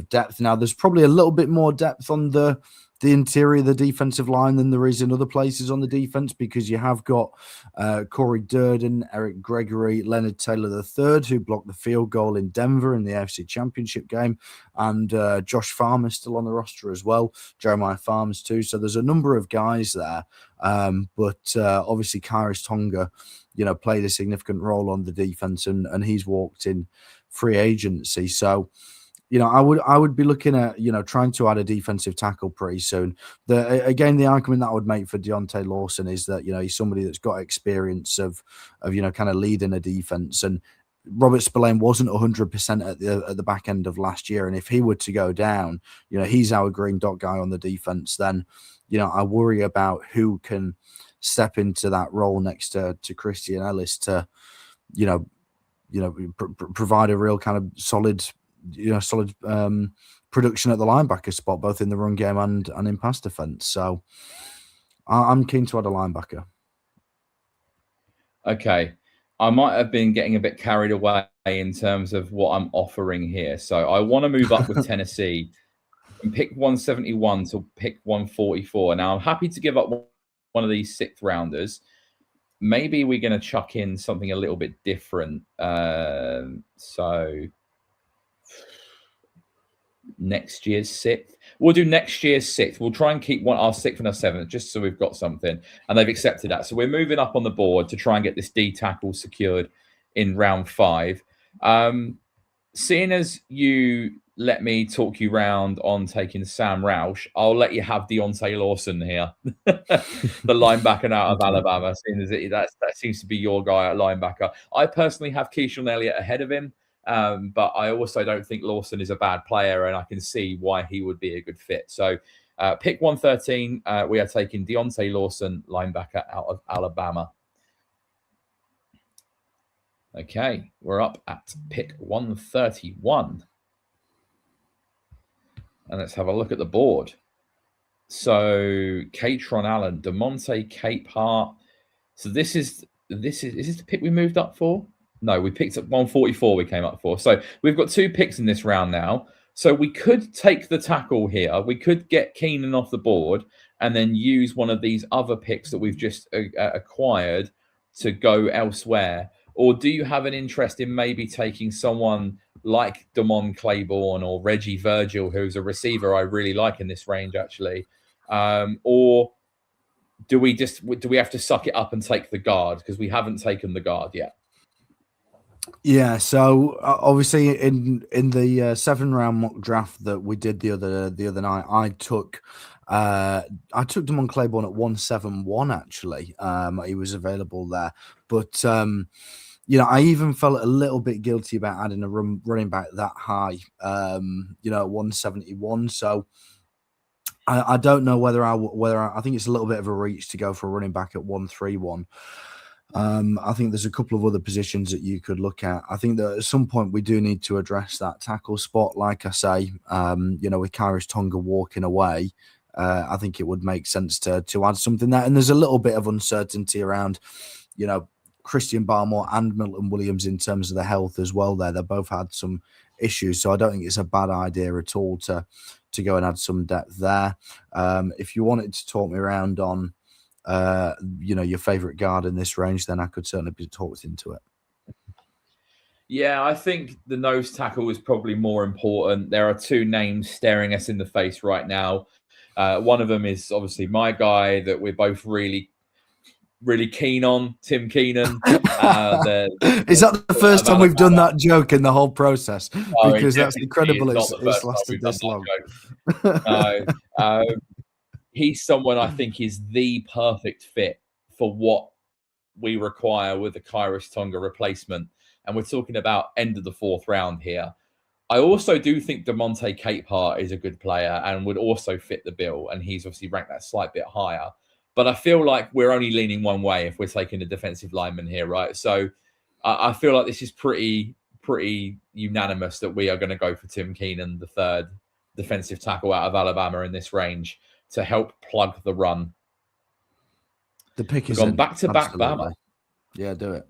depth. Now there's probably a little bit more depth on the interior of the defensive line than there is in other places on the defense, because you have got Corey Durden, Eric Gregory, Leonard Taylor III, who blocked the field goal in Denver in the AFC Championship game, and Josh Farmer still on the roster as well, Jeremiah Farms too. So there's a number of guys there, but obviously Kairos Tonga, played a significant role on the defense, and he's walked in free agency. So I would be looking at, trying to add a defensive tackle pretty soon. The argument that I would make for Deontay Lawson is that, he's somebody that's got experience of kind of leading a defense. And Robert Spillane wasn't 100% at the back end of last year. And if he were to go down, he's our green dot guy on the defense, then, I worry about who can step into that role next to Christian Ellis to, provide a real kind of solid production at the linebacker spot, both in the run game and in pass defense. So I'm keen to add a linebacker.
Okay. I might have been getting a bit carried away in terms of what I'm offering here. So I want to move up with Tennessee and pick 171 to pick 144. Now I'm happy to give up one of these 6th rounders. Maybe we're going to chuck in something a little bit different. So next year's 6th. We'll do next year's 6th. We'll try and keep our 6th and our 7th, just so we've got something. And they've accepted that. So we're moving up on the board to try and get this D tackle secured in round 5. Seeing as you let me talk you round on taking Sam Roush, I'll let you have Deontay Lawson here, the linebacker out of Alabama, seeing as that seems to be your guy at linebacker. I personally have Keyshawn Elliott ahead of him. But I also don't think Lawson is a bad player, and I can see why he would be a good fit. So pick 113, we are taking Deontay Lawson, linebacker out of Alabama. Okay, we're up at pick 131. And let's have a look at the board. So Katron Allen, DeMonte Capehart. So is this the pick we moved up for? No, we picked up 144 we came up for. So we've got 2 picks in this round now. So we could take the tackle here. We could get Keenan off the board and then use one of these other picks that we've just acquired to go elsewhere. Or do you have an interest in maybe taking someone like Damon Claiborne or Reggie Virgil, who's a receiver I really like in this range, actually? Or do we have to suck it up and take the guard? Because we haven't taken the guard yet.
Yeah, so obviously in the 7-round mock draft that we did the other night, I took Damon Claiborne at 171. Actually, he was available there, but I even felt a little bit guilty about adding a running back that high, at 171. So I don't know whether I think it's a little bit of a reach to go for a running back at 131. I think there's a couple of other positions that you could look at. I think that at some point we do need to address that tackle spot. Like I say, with Kairos Tonga walking away, I think it would make sense to add something there. And there's a little bit of uncertainty around, Christian Barmore and Milton Williams in terms of the health as well there. They both had some issues. So I don't think it's a bad idea at all to go and add some depth there. If you wanted to talk me around on, your favorite guard in this range, then I could certainly be talked into it.
Yeah, I think the nose tackle is probably more important. There are two names staring us in the face right now. One of them is obviously my guy that we're both really keen on, Tim Keenan.
Is that the first time we've done that joke in the whole process? Because that's incredible. It's lasted this long.
He's someone I think is the perfect fit for what we require with the Kairos Tonga replacement. And we're talking about end of the 4th round here. I also do think DeMonte Capehart is a good player and would also fit the bill. And he's obviously ranked that slight bit higher. But I feel like we're only leaning one way if we're taking a defensive lineman here, right? So I feel like this is pretty unanimous that we are going to go for Tim Keenan, the 3rd defensive tackle out of Alabama in this range to help plug the run.
The pick is
gone back-to-back Bama.
Yeah, do it.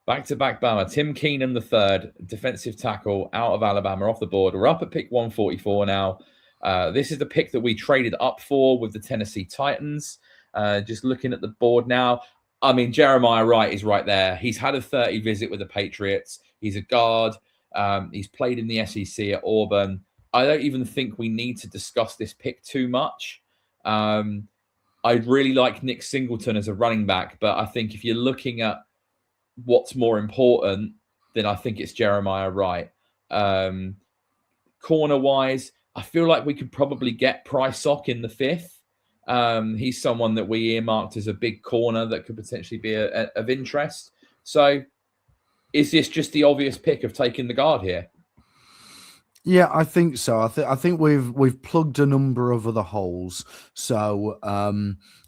Back-to-back Bama. Tim Keenan, the 3rd defensive tackle out of Alabama off the board. We're up at pick 144 now. This is the pick that we traded up for with the Tennessee Titans. Just looking at the board now. I mean, Jeremiah Wright is right there. He's had a 30 visit with the Patriots. He's a guard. He's played in the SEC at Auburn. I don't even think we need to discuss this pick too much. I really like Nick Singleton as a running back, but I think if you're looking at what's more important, then I think it's Jeremiah Wright. Corner-wise, I feel like we could probably get Prysock in the 5th. He's someone that we earmarked as a big corner that could potentially be of interest. So is this just the obvious pick of taking the guard here?
Yeah, I think so. I think we've plugged a number of other holes. So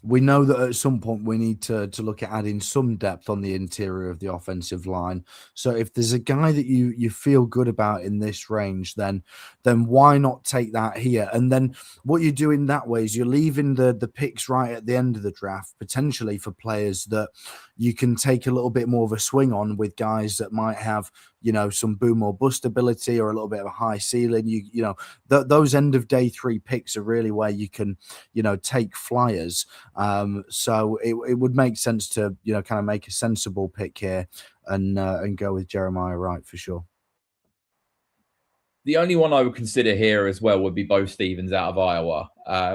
we know that at some point we need to look at adding some depth on the interior of the offensive line. So if there's a guy that you feel good about in this range, then why not take that here? And then what you do in that way is you're leaving the picks right at the end of the draft, potentially for players that you can take a little bit more of a swing on, with guys that might have, some boom or bust ability or a little bit of a high ceiling. Those end of day 3 picks are really where you can, take flyers. So it would make sense to, kind of make a sensible pick here and go with Jeremiah Wright for sure.
The only one I would consider here as well would be Bo Stevens out of Iowa,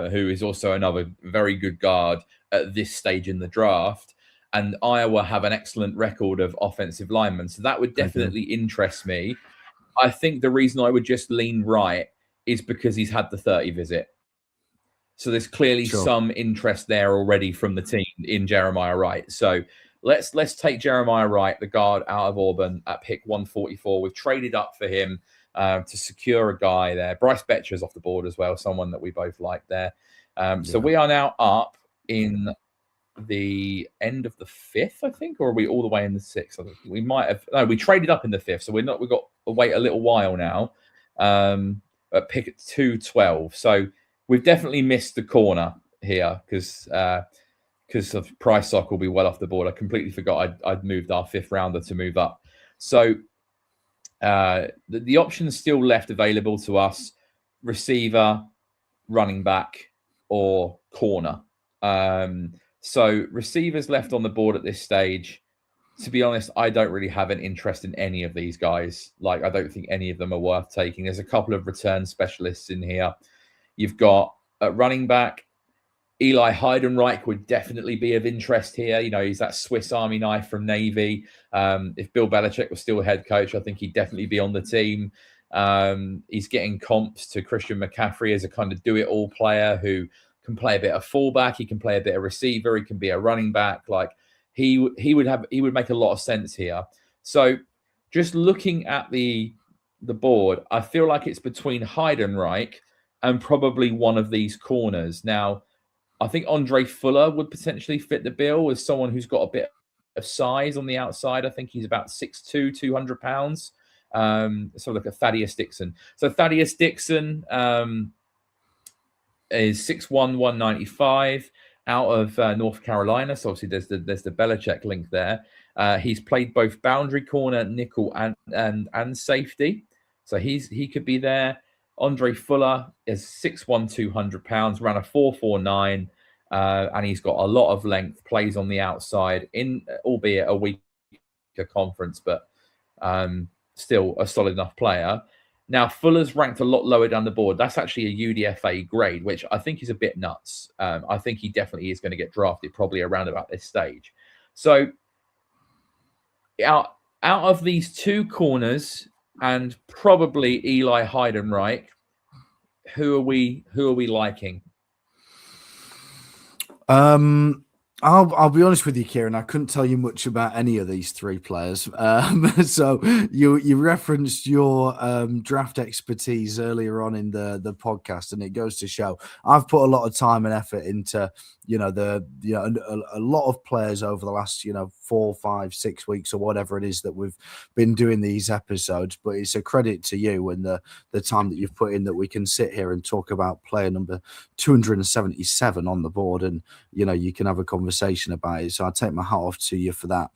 who is also another very good guard at this stage in the draft. And Iowa have an excellent record of offensive linemen. So that would definitely interest me. I think the reason I would just lean right is because he's had the 30 visit. So there's clearly some interest there already from the team in Jeremiah Wright. So let's take Jeremiah Wright, the guard out of Auburn, at pick 144. We've traded up for him to secure a guy there. Bryce Betcher's off the board as well, someone that we both like there. So we are now up in the end of the 5th, I think, or are we all the way in the 6th? I think we might have. No, we traded up in the 5th, so we've got to wait a little while now. At pick at 212. So we've definitely missed the corner here because of Prysock will be well off the board. I completely forgot I'd moved our 5th rounder to move up. So the options still left available to us: receiver, running back, or corner. So receivers left on the board at this stage. To be honest, I don't really have an interest in any of these guys. Like, I don't think any of them are worth taking. There's a couple of return specialists in here. You've got at running back, Eli Heidenreich would definitely be of interest here. He's that Swiss Army knife from Navy. If Bill Belichick was still head coach, I think he'd definitely be on the team. He's getting comps to Christian McCaffrey as a kind of do-it-all player who can play a bit of fullback. He can play a bit of receiver. He can be a running back. Like he would make a lot of sense here. So just looking at the board, I feel like it's between Heidenreich and probably one of these corners. Now, I think Andre Fuller would potentially fit the bill as someone who's got a bit of size on the outside. I think he's about 6'2", 200 pounds. So look at Thaddeus Dixon. So Thaddeus Dixon is 6'1", 195 out of North Carolina. So obviously there's the Belichick link there. He's played both boundary corner, nickel, and safety. So he could be there. Andre Fuller is 6'1", 200 pounds, ran a 4.49, and he's got a lot of length, plays on the outside, albeit a weaker conference, but still a solid enough player. Now, Fuller's ranked a lot lower down the board. That's actually a UDFA grade, which I think is a bit nuts. I think he definitely is going to get drafted probably around about this stage. So out of these two corners and probably Eli Heidenreich, who are we liking?
I'll be honest with you, Kieran. I couldn't tell you much about any of these three players. So you referenced your draft expertise earlier on in the podcast, and it goes to show I've put a lot of time and effort into a lot of players over the last 4, 5, 6 weeks or whatever it is that we've been doing these episodes. But it's a credit to you and the time that you've put in that we can sit here and talk about player number 277 on the board, and you can have a conversation about it. So I take my hat off to you for that.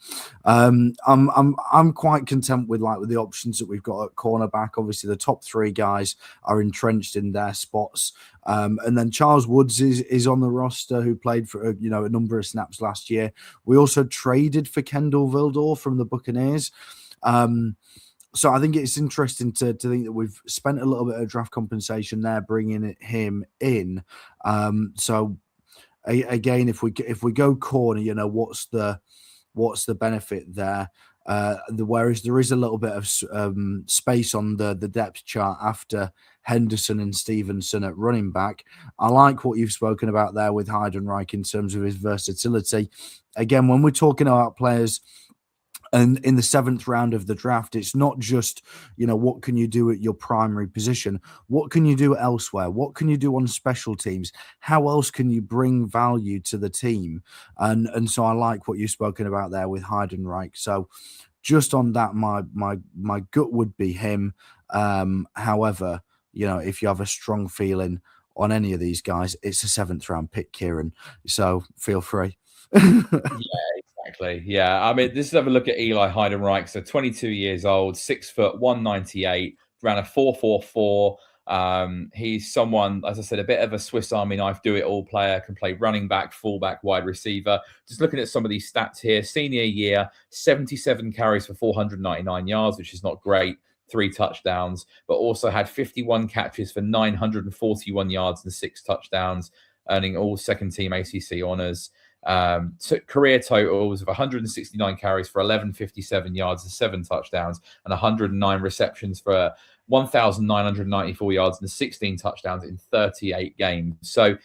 I'm quite content with the options that we've got at cornerback. Obviously, the top three guys are entrenched in their spots. And then Charles Woods is on the roster, who played for a number of snaps last year. We also traded for Kendall Vildor from the Buccaneers. So I think it's interesting to think that we've spent a little bit of draft compensation there, bringing him in. So again, if we go corner, what's the benefit there? Whereas there is a little bit of space on the depth chart after Henderson and Stevenson at running back. I like what you've spoken about there with Heidenreich in terms of his versatility. Again, when we're talking about players and in the 7th round of the draft, it's not just, what can you do at your primary position? What can you do elsewhere? What can you do on special teams? How else can you bring value to the team? And so I like what you've spoken about there with Heidenreich. So just on that, my gut would be him. However, if you have a strong feeling on any of these guys, it's a 7th round pick, Kieran. So feel free.
Exactly. Yeah. I mean, let's have a look at Eli Heidenreich. So 22 years old, 6 foot, 198, ran a 4.44. He's someone, as I said, a bit of a Swiss Army knife, do-it-all player, can play running back, fullback, wide receiver. Just looking at some of these stats here, senior year, 77 carries for 499 yards, which is not great, 3 touchdowns, but also had 51 catches for 941 yards and 6 touchdowns, earning all second-team ACC honors. Career totals of 169 carries for 1157 yards and 7 touchdowns, and 109 receptions for 1,994 yards and 16 touchdowns in 38 games. So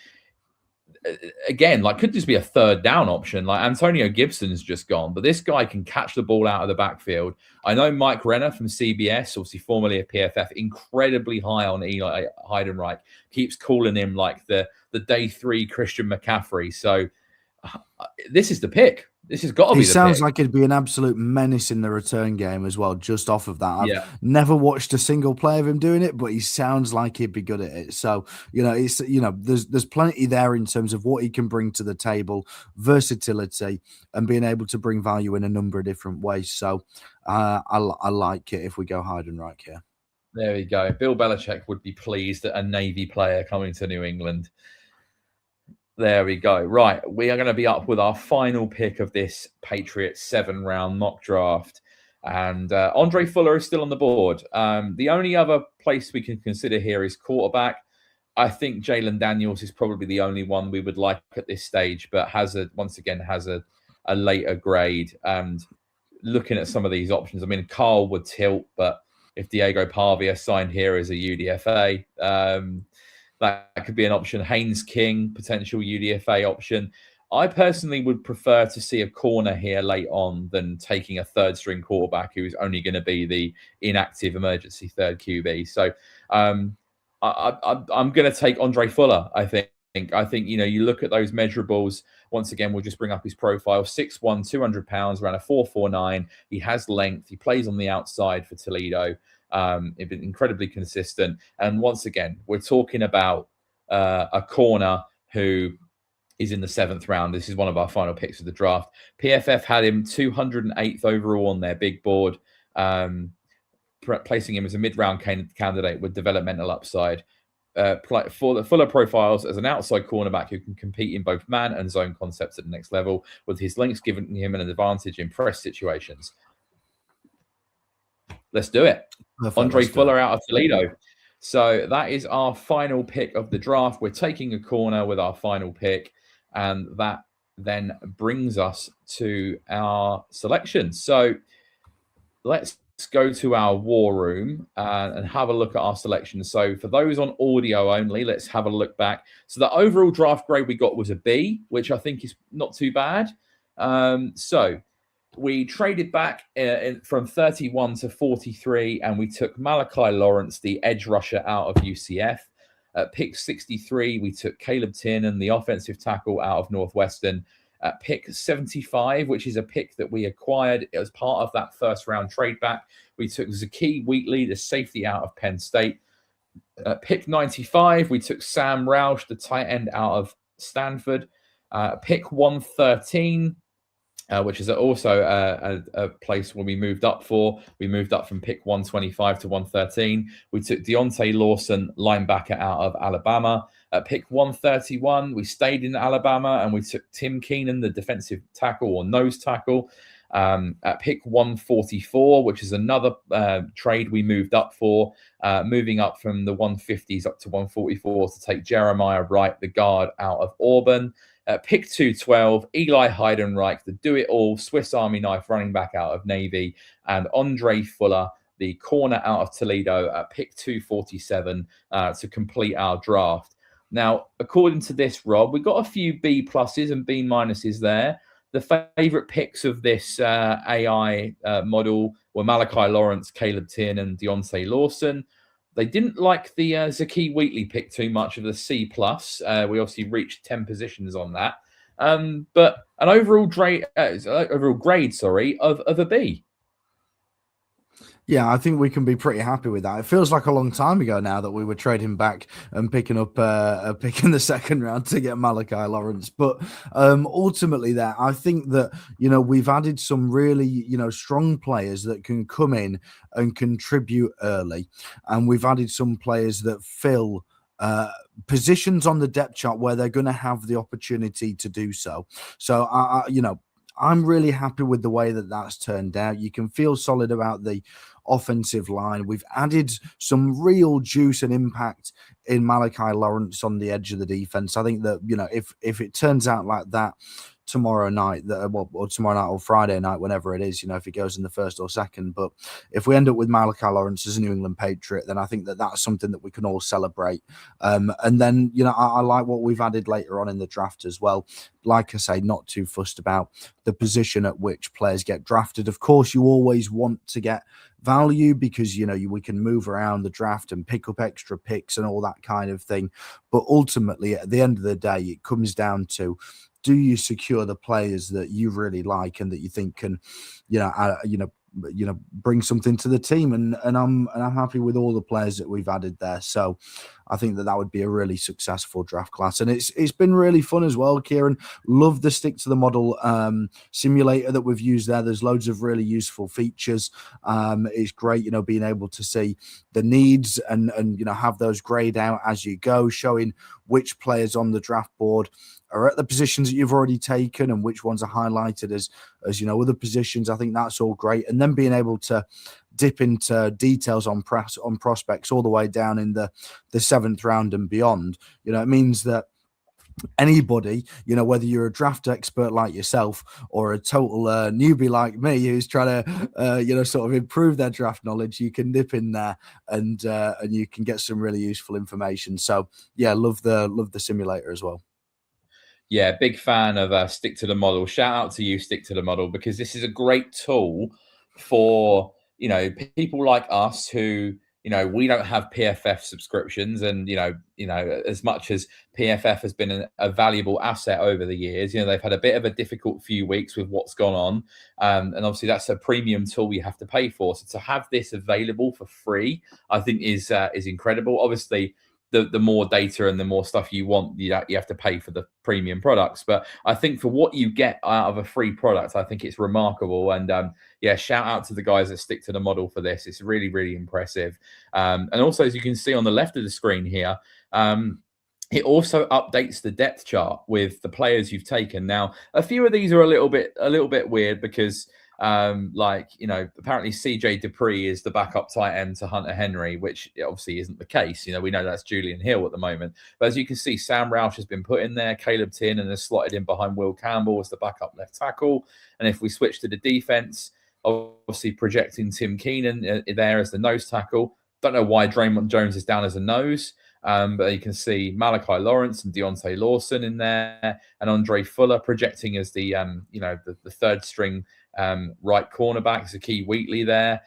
again, could just be a third down option. Antonio Gibson's just gone, but this guy can catch the ball out of the backfield. I know Mike Renner from CBS, obviously formerly a PFF, incredibly high on Eli Heidenreich, keeps calling him like the day 3 Christian McCaffrey. So this is the pick. This has got to be the pick. He
sounds like it'd be an absolute menace in the return game as well, just off of that. I've never watched a single play of him doing it, but he sounds like he'd be good at it. So, there's plenty there in terms of what he can bring to the table, versatility, and being able to bring value in a number of different ways. So I like it if we go Heidenreich here.
There we go. Bill Belichick would be pleased at a Navy player coming to New England. There we go. Right. We are going to be up with our final pick of this Patriots 7-round mock draft. And Andre Fuller is still on the board. The only other place we can consider here is quarterback. I think Jalen Daniels is probably the only one we would like at this stage, but once again has a later grade. And looking at some of these options, I mean, Carl would tilt, but if Diego Pavia signed here as a UDFA, that could be an option. Haynes King, potential UDFA option. I personally would prefer to see a corner here late on than taking a 3rd-string quarterback who is only going to be the inactive emergency 3rd QB. So I'm going to take Andre Fuller, I think. You look at those measurables. Once again, we'll just bring up his profile. 6'1", 200 pounds, ran a 4.49. He has length. He plays on the outside for Toledo. It's been incredibly consistent. And once again, we're talking about a corner who is in the 7th round. This is one of our final picks of the draft. PFF had him 208th overall on their big board, placing him as a mid-round candidate with developmental upside. For the Fuller profiles as an outside cornerback who can compete in both man and zone concepts at the next level, with his lengths giving him an advantage in press situations. Let's do it.
Perfect,
Andre Fuller out of Toledo. So that is our final pick of the draft. We're taking a corner with our final pick, and that then brings us to our selection. So let's go to our war room and have a look at our selection. So for those on audio only, let's have a look back. So the overall draft grade we got was a B, which I think is not too bad. So we traded back from 31 to 43, and we took Malachi Lawrence, the edge rusher, out of UCF. At pick 63, we took Caleb Tiernan, the offensive tackle, out of Northwestern. At pick 75, which is a pick that we acquired as part of that first round trade back, we took Zakee Wheatley, the safety, out of Penn State. At pick 95, we took Sam Roush, the tight end, out of Stanford. Pick 113, which is also a place where we moved up for. We moved up from pick 125 to 113. We took Deontay Lawson, linebacker, out of Alabama. At pick 131, we stayed in Alabama and we took Tim Keenan, the defensive tackle or nose tackle. At pick 144, which is another trade we moved up for, moving up from the 150s up to 144 to take Jeremiah Wright, the guard, out of Auburn. Pick 212, Eli Heidenreich, the do-it-all Swiss Army knife running back, out of Navy, and Andre Fuller, the corner, out of Toledo, at pick 247 to complete our draft. Now, according to this, Rob, we got a few B pluses and B minuses there. The favorite picks of this AI model were Malachi Lawrence, Caleb Tiernan, Deontay Lawson. They didn't like the Zakee Wheatley pick too much of the C+. We obviously reached 10 positions on that. But an overall grade, of a B.
Yeah, I think we can be pretty happy with that. It feels like a long time ago now that we were trading back and picking up a pick in the second round to get Malachi Lawrence. But ultimately there, I think that, we've added some really, strong players that can come in and contribute early. And we've added some players that fill positions on the depth chart where they're going to have the opportunity to do so. So, I'm really happy with the way that that's turned out. You can feel solid about the offensive line. We've added some real juice and impact in Malachi Lawrence on the edge of the defense. I think that, if it turns out like that tomorrow night, or tomorrow night or Friday night, whenever it is, if it goes in the first or second, but if we end up with Malachi Lawrence as a New England Patriot, then I think that that's something that we can all celebrate. And then, I like what we've added later on in the draft as well. Like I say, not too fussed about the position at which players get drafted. Of course, you always want to get value because, we can move around the draft and pick up extra picks and all that kind of thing. But ultimately, at the end of the day, it comes down to, do you secure the players that you really like and that you think can, bring something to the team? And I'm happy with all the players that we've added there. So I think that would be a really successful draft class, and it's been really fun as well. Kieran, love the stick to the model simulator that we've used there. There's loads of really useful features. It's great, being able to see the needs and have those grayed out as you go, showing which players on the draft board are at the positions that you've already taken and which ones are highlighted as other positions. I think that's all great. And then being able to dip into details on prospects all the way down in the 7th round and beyond, it means that anybody, whether you're a draft expert like yourself or a total newbie like me who's trying to sort of improve their draft knowledge, you can dip in there and you can get some really useful information. So yeah, love the simulator as well.
Yeah, big fan of Stick to the Model. Shout out to you, Stick to the Model, because this is a great tool for, people like us who, we don't have PFF subscriptions. And, as much as PFF has been a valuable asset over the years, they've had a bit of a difficult few weeks with what's gone on. And obviously that's a premium tool you have to pay for. So to have this available for free, I think is incredible. Obviously, the more data and the more stuff you want, you have to pay for the premium products. But I think for what you get out of a free product, I think it's remarkable. And yeah, shout out to the guys that stick to the model for this. It's really, really impressive. And also, as you can see on the left of the screen here, it also updates the depth chart with the players you've taken. Now, a few of these are a little bit weird because like, you know, apparently CJ Dupree is the backup tight end to Hunter Henry, which obviously isn't the case. You know, we know that's Julian Hill at the moment. But as you can see, Sam Roush has been put in there. Caleb Tiernan has slotted in behind Will Campbell as the backup left tackle. And if we switch to the defense, obviously projecting Tim Keenan there as the nose tackle. Don't know why Draymond Jones is down as a nose. But you can see Malachi Lawrence and Deontay Lawson in there, and Andre Fuller projecting as the you know, the third string right cornerback, Zakee Wheatley there.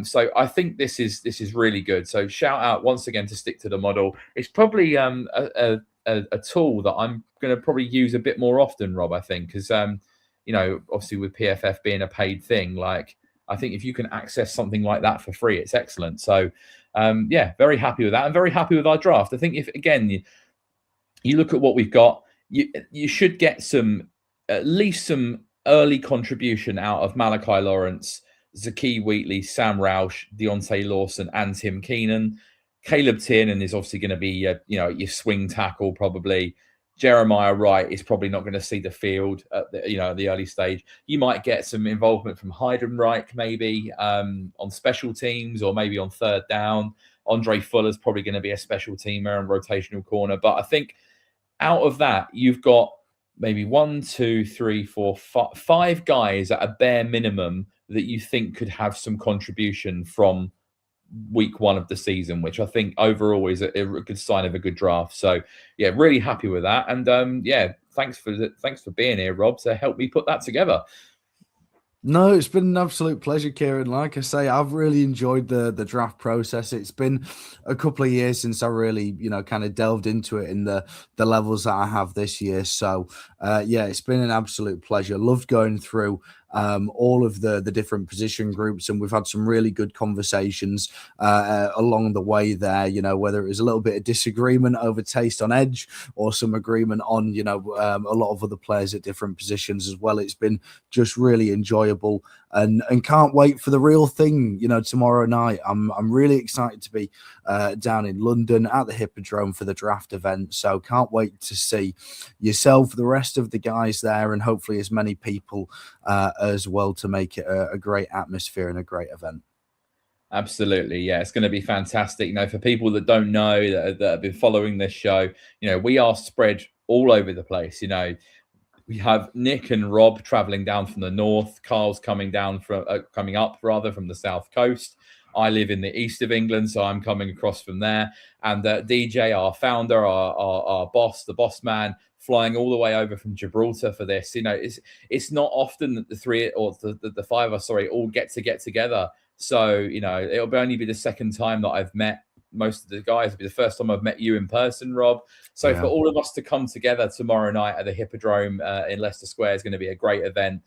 So I think this is really good. So shout out once again to stick to the model. It's probably a tool that I'm going to probably use a bit more often, Rob. I think because you know, obviously with PFF being a paid thing, like I think if you can access something like that for free, it's excellent. So yeah, very happy with that. I'm very happy with our draft. I think if again you look at what we've got, you should get at least some early contribution out of Malachi Lawrence, Zakee Wheatley, Sam Roush, Deontay Lawson, and Tim Keenan. Caleb Tiernan is obviously going to be you know, your swing tackle probably. Jeremiah Wright is probably not going to see the field at the early stage. You might get some involvement from Heidenreich maybe on special teams or maybe on third down. Andre Fuller's probably going to be a special teamer and rotational corner. But I think out of that, you've got maybe 1, 2, 3, 4, 5 guys at a bare minimum that you think could have some contribution from week 1 of the season, which I think overall is a good sign of a good draft. So yeah, really happy with that. And yeah, thanks for being here, Rob, to help me put that together.
No, it's been an absolute pleasure, Kieran. Like I say, I've really enjoyed the draft process. It's been a couple of years since I really, you know, kind of delved into it in the levels that I have this year. So yeah, it's been an absolute pleasure. Loved going through all of the different position groups, and we've had some really good conversations along the way there, you know, whether it was a little bit of disagreement over taste on edge or some agreement on, you know, a lot of other players at different positions as well. It's been just really enjoyable, and can't wait for the real thing, you know, tomorrow night. I'm really excited to be down in London at the Hippodrome for the draft event, so can't wait to see yourself, the rest of the guys there, and hopefully as many people as well, to make it a great atmosphere and a great event.
Absolutely. Yeah, it's going to be fantastic. You know, for people that don't know, that have been following this show, you know, we are spread all over the place. You know, we have Nick and Rob traveling down from the north. Carl's coming down from coming up rather from the south coast. I live in the east of England, so I'm coming across from there. And DJ, our founder, our boss, the boss man, flying all the way over from Gibraltar for this. You know, it's not often that the three or the five of us, all get together. So, you know, it'll only be the second time that I've met most of the guys. It'll be the first time I've met you in person, Rob. So yeah, for all of us to come together tomorrow night at the Hippodrome in Leicester Square is going to be a great event.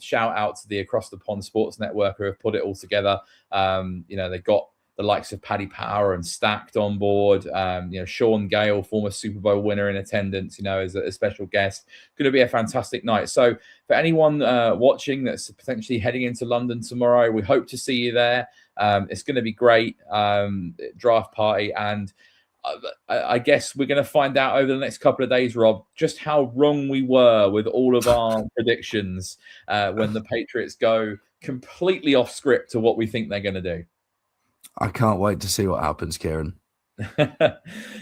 Shout out to the Across the Pond Sports Network who have put it all together. You know, they've got the likes of Paddy Power and Stacked on board. You know, Sean Gale, former Super Bowl winner, in attendance, you know, as a special guest. Going to be a fantastic night. So for anyone watching that's potentially heading into London tomorrow, we hope to see you there. It's going to be great. Draft party. And I guess we're going to find out over the next couple of days, Rob, just how wrong we were with all of our predictions when the Patriots go completely off script to what we think they're going to do.
I can't wait to see what happens, Kieran.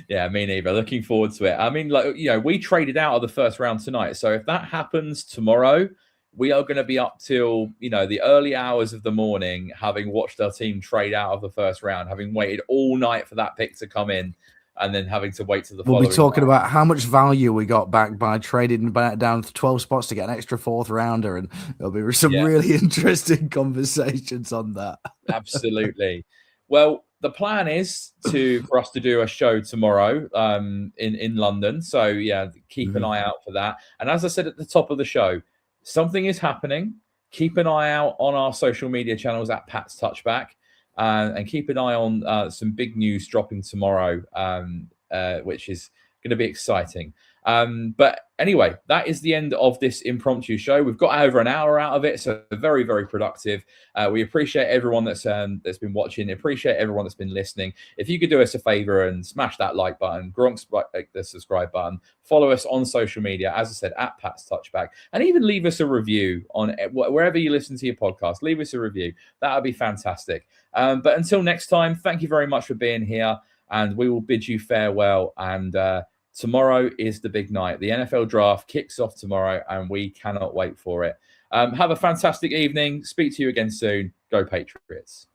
Yeah, me neither. Looking forward to it. I mean, like, you know, we traded out of the first round tonight. So if that happens tomorrow, we are going to be up till, you know, the early hours of the morning, having watched our team trade out of the first round, having waited all night for that pick to come in, and then having to wait to the following.
We'll be talking about how much value we got back by trading back down to 12 spots to get an extra fourth rounder, and there'll be some really interesting conversations on that.
Absolutely. Well, the plan is for us to do a show tomorrow in London. So yeah, keep an eye out for that. And as I said at the top of the show, something is happening. Keep an eye out on our social media channels at Pat's Touchback. and keep an eye on some big news dropping tomorrow, which is going to be exciting. But anyway, that is the end of this impromptu show. We've got over an hour out of it, so very, very productive. We appreciate everyone that's been watching. Appreciate everyone that's been listening. If you could do us a favor and smash that like button, the subscribe button, follow us on social media, as I said, at Pat's Touchback, and even leave us a review on wherever you listen to your podcast. Leave us a review. That would be fantastic. But until next time, thank you very much for being here, and we will bid you farewell. And tomorrow is the big night. The NFL draft kicks off tomorrow, and we cannot wait for it. Have a fantastic evening. Speak to you again soon. Go Patriots.